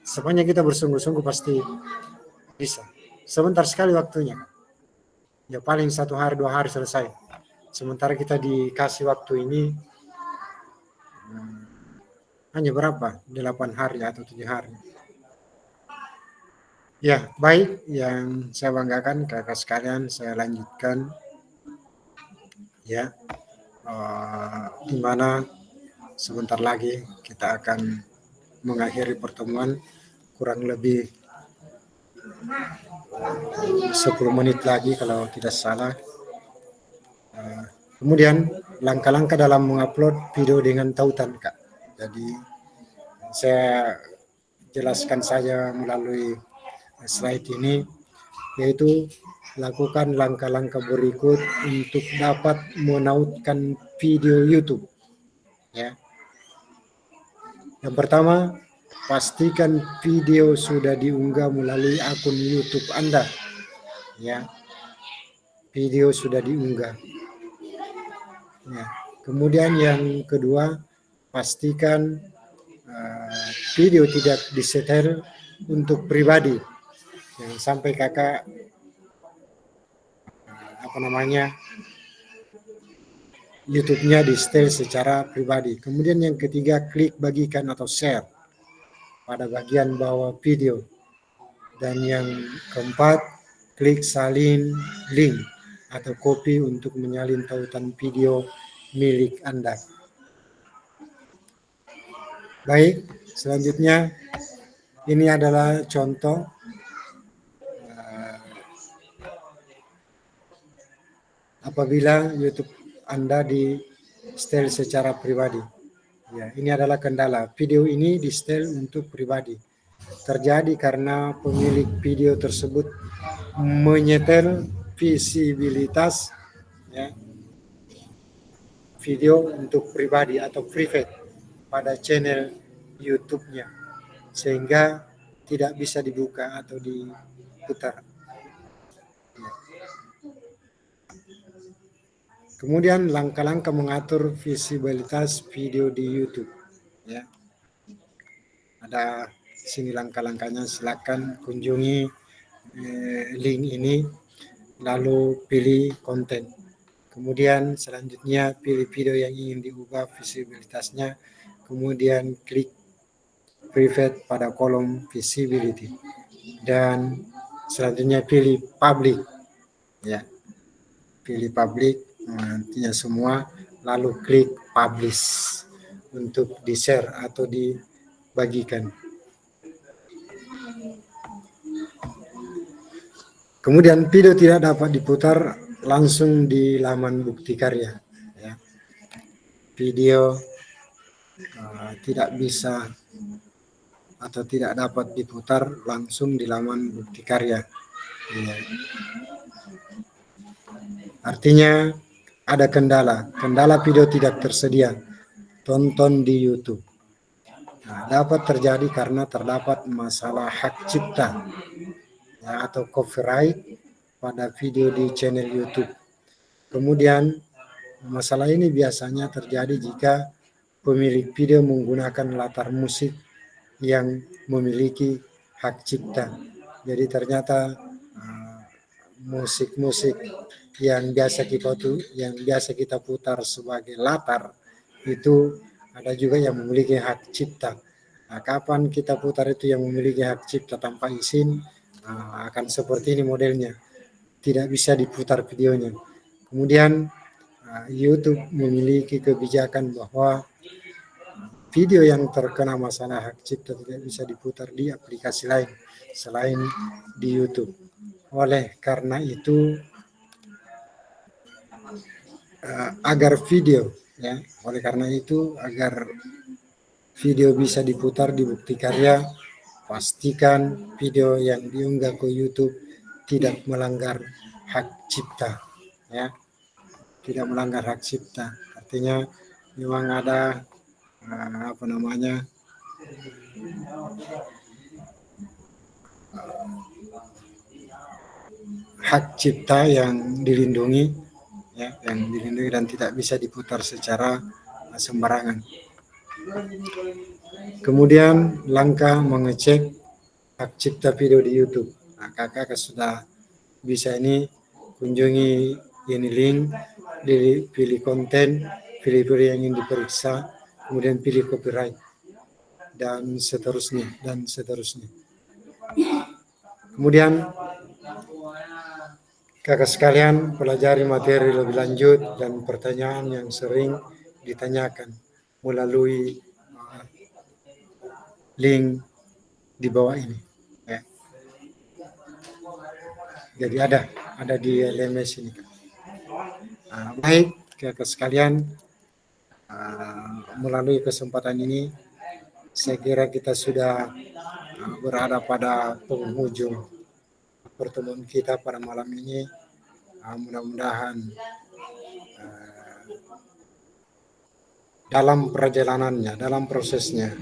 sepanjang kita bersungguh-sungguh pasti bisa. Sebentar sekali waktunya. Ya paling 1 hari 2 hari selesai. Sementara kita dikasih waktu ini hanya berapa? 8 hari atau 7 hari. Ya, baik, yang saya banggakan kakak sekalian, saya lanjutkan. Ya, di mana sebentar lagi kita akan mengakhiri pertemuan, kurang lebih 10 menit lagi kalau tidak salah. Kemudian langkah-langkah dalam mengupload video dengan tautan Kak. Jadi saya jelaskan saja melalui slide ini, yaitu lakukan langkah-langkah berikut untuk dapat menautkan video YouTube. Ya. Yang pertama, pastikan video sudah diunggah melalui akun YouTube Anda. Ya. Video sudah diunggah. Ya. Kemudian yang kedua, pastikan video tidak disetel untuk pribadi. Jangan sampai kakak YouTube-nya di-setel secara pribadi. Kemudian yang ketiga, klik bagikan atau share pada bagian bawah video. Dan yang keempat, klik salin link atau copy untuk menyalin tautan video milik Anda. Baik, selanjutnya ini adalah contoh apabila YouTube Anda di-setel secara pribadi. Ya, ini adalah kendala. Video ini di-setel untuk pribadi. Terjadi karena pemilik video tersebut menyetel visibilitas ya, video untuk pribadi atau private pada channel YouTube-nya, sehingga tidak bisa dibuka atau diputar. Kemudian langkah-langkah mengatur visibilitas video di YouTube. Ya. Ada sini langkah-langkahnya, silakan kunjungi link ini, lalu pilih konten. Kemudian selanjutnya pilih video yang ingin diubah visibilitasnya, kemudian klik private pada kolom visibility. Dan selanjutnya pilih public. Ya. Pilih public. Nantinya semua, lalu klik publish untuk di-share atau dibagikan. Kemudian video tidak dapat diputar langsung di laman bukti karya. Ya. Video tidak bisa atau tidak dapat diputar langsung di laman bukti karya. Ya. Artinya ada kendala video tidak tersedia tonton di YouTube. Nah, dapat terjadi karena terdapat masalah hak cipta ya, atau copyright pada video di channel YouTube. Kemudian masalah ini biasanya terjadi jika pemilik video menggunakan latar musik yang memiliki hak cipta. Jadi ternyata musik-musik yang biasa kita putar sebagai latar itu ada juga yang memiliki hak cipta. Nah, kapan kita putar itu yang memiliki hak cipta tanpa izin, akan seperti ini modelnya, tidak bisa diputar videonya. Kemudian YouTube memiliki kebijakan bahwa video yang terkena masalah hak cipta tidak bisa diputar di aplikasi lain selain di YouTube. Oleh karena itu, agar video ya. Oleh karena itu, agar video bisa diputar di Bukti Karya, pastikan video yang diunggah ke YouTube tidak melanggar hak cipta, ya, tidak melanggar hak cipta. Artinya memang ada apa namanya, hak cipta yang dilindungi, ya, yang dilindungi dan tidak bisa diputar secara sembarangan. Kemudian langkah mengecek hak cipta video di YouTube. Nah, kakak sudah bisa ini, kunjungi ini link, pilih konten, pilih video yang ingin diperiksa, kemudian pilih copyright, dan seterusnya, dan seterusnya. Kemudian kakak sekalian pelajari materi lebih lanjut dan pertanyaan yang sering ditanyakan melalui link di bawah ini. Ya. Jadi ada di LMS ini. Baik kakak sekalian, melalui kesempatan ini saya kira kita sudah berada pada penghujung pertemuan kita pada malam ini. Mudah-mudahan dalam perjalanannya, dalam prosesnya,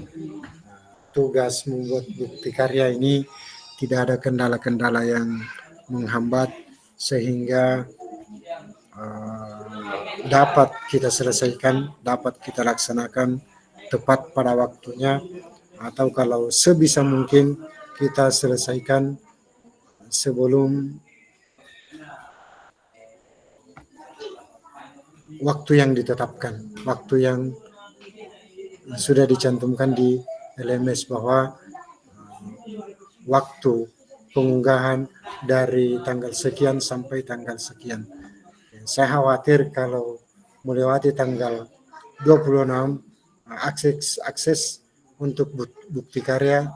tugas membuat Bukti Karya ini tidak ada kendala-kendala yang menghambat, sehingga dapat kita selesaikan, dapat kita laksanakan tepat pada waktunya, atau kalau sebisa mungkin kita selesaikan sebelum waktu yang ditetapkan, waktu yang sudah dicantumkan di LMS, bahwa waktu pengunggahan dari tanggal sekian sampai tanggal sekian. Saya khawatir kalau melewati tanggal 26, akses untuk Bukti Karya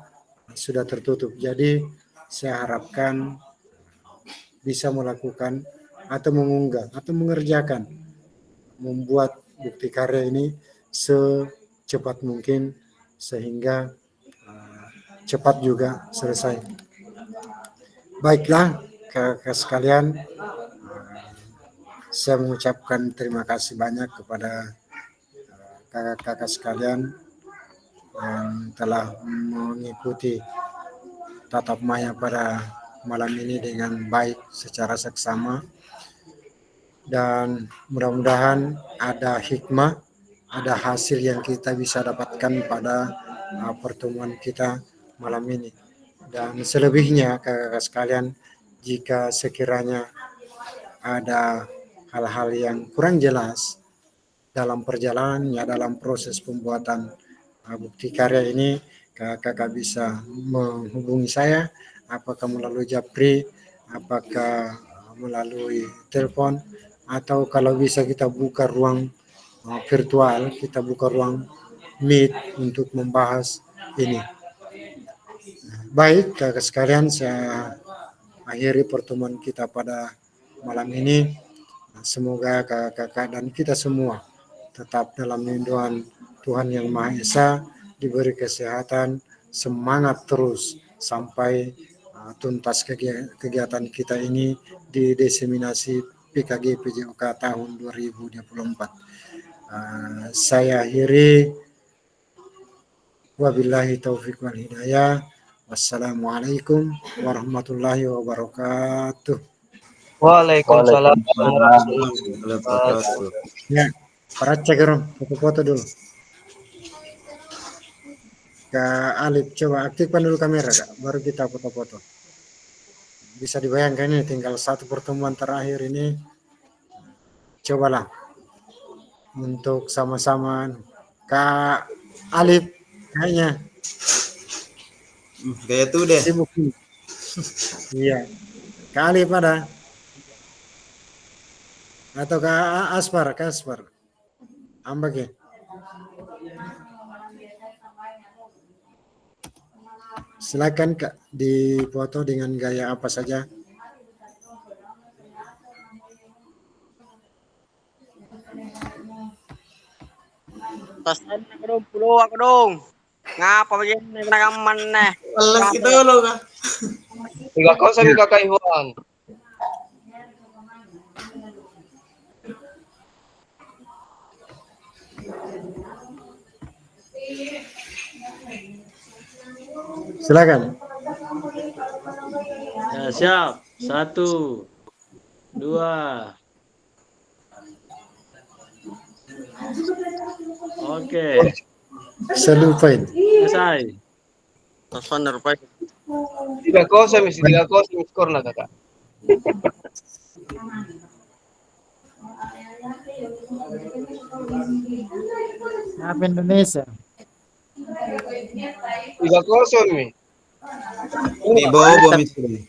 sudah tertutup. Jadi saya harapkan bisa melakukan atau mengunggah atau mengerjakan, membuat Bukti Karya ini secepat mungkin, sehingga cepat juga selesai. Baiklah kakak sekalian, saya mengucapkan terima kasih banyak kepada kakak-kakak sekalian yang telah mengikuti tatap maya pada malam ini dengan baik secara seksama, dan mudah-mudahan ada hikmah, ada hasil yang kita bisa dapatkan pada pertemuan kita malam ini. Dan selebihnya kakak-kakak sekalian, jika sekiranya ada hal-hal yang kurang jelas dalam perjalanannya, dalam proses pembuatan Bukti Karya ini, kakak bisa menghubungi saya, apakah melalui Japri, apakah melalui telepon, atau kalau bisa kita buka ruang virtual, kita buka ruang Meet untuk membahas ini. Baik kakak sekalian, saya akhiri pertemuan kita pada malam ini. Semoga kakak-kakak dan kita semua tetap dalam lindungan Tuhan Yang Maha Esa, diberi kesehatan, semangat terus sampai tuntas kegiatan kita ini di diseminasi PKG PJOK tahun 2024. Saya akhiri, wabillahi taufiq wal hidayah. Wassalamualaikum warahmatullahi wabarakatuh. Waalaikumsalam warahmatullahi wabarakatuh. Ya, para cek foto-foto dulu. Kak Alif, coba aktifkan dulu kamera, Kak, baru kita foto-foto. Bisa dibayangkan ini tinggal satu pertemuan terakhir ini. Cobalah untuk sama-sama. Kak Alif, kayaknya kayak tuh deh. sibuk. Iya. Kak Alif ada? Atau Kak Aspar? Kak Aspar. Ambak ya? Silakan Kak, dipoto dengan gaya apa saja. Pantasan aku dong, pulau aku dong. Ngapa begini penagaman nih? Walang kita lo kah? 3-0 nih Kakak Iwan. Silakan. Ya, siap. 1, 2. Oke, Saya lupain. selesai. Pantasan rupanya. 3-0 misi 3-0 skor lah Kakak. Apa Indonesia? 3-0 mi. Di bawah miskin.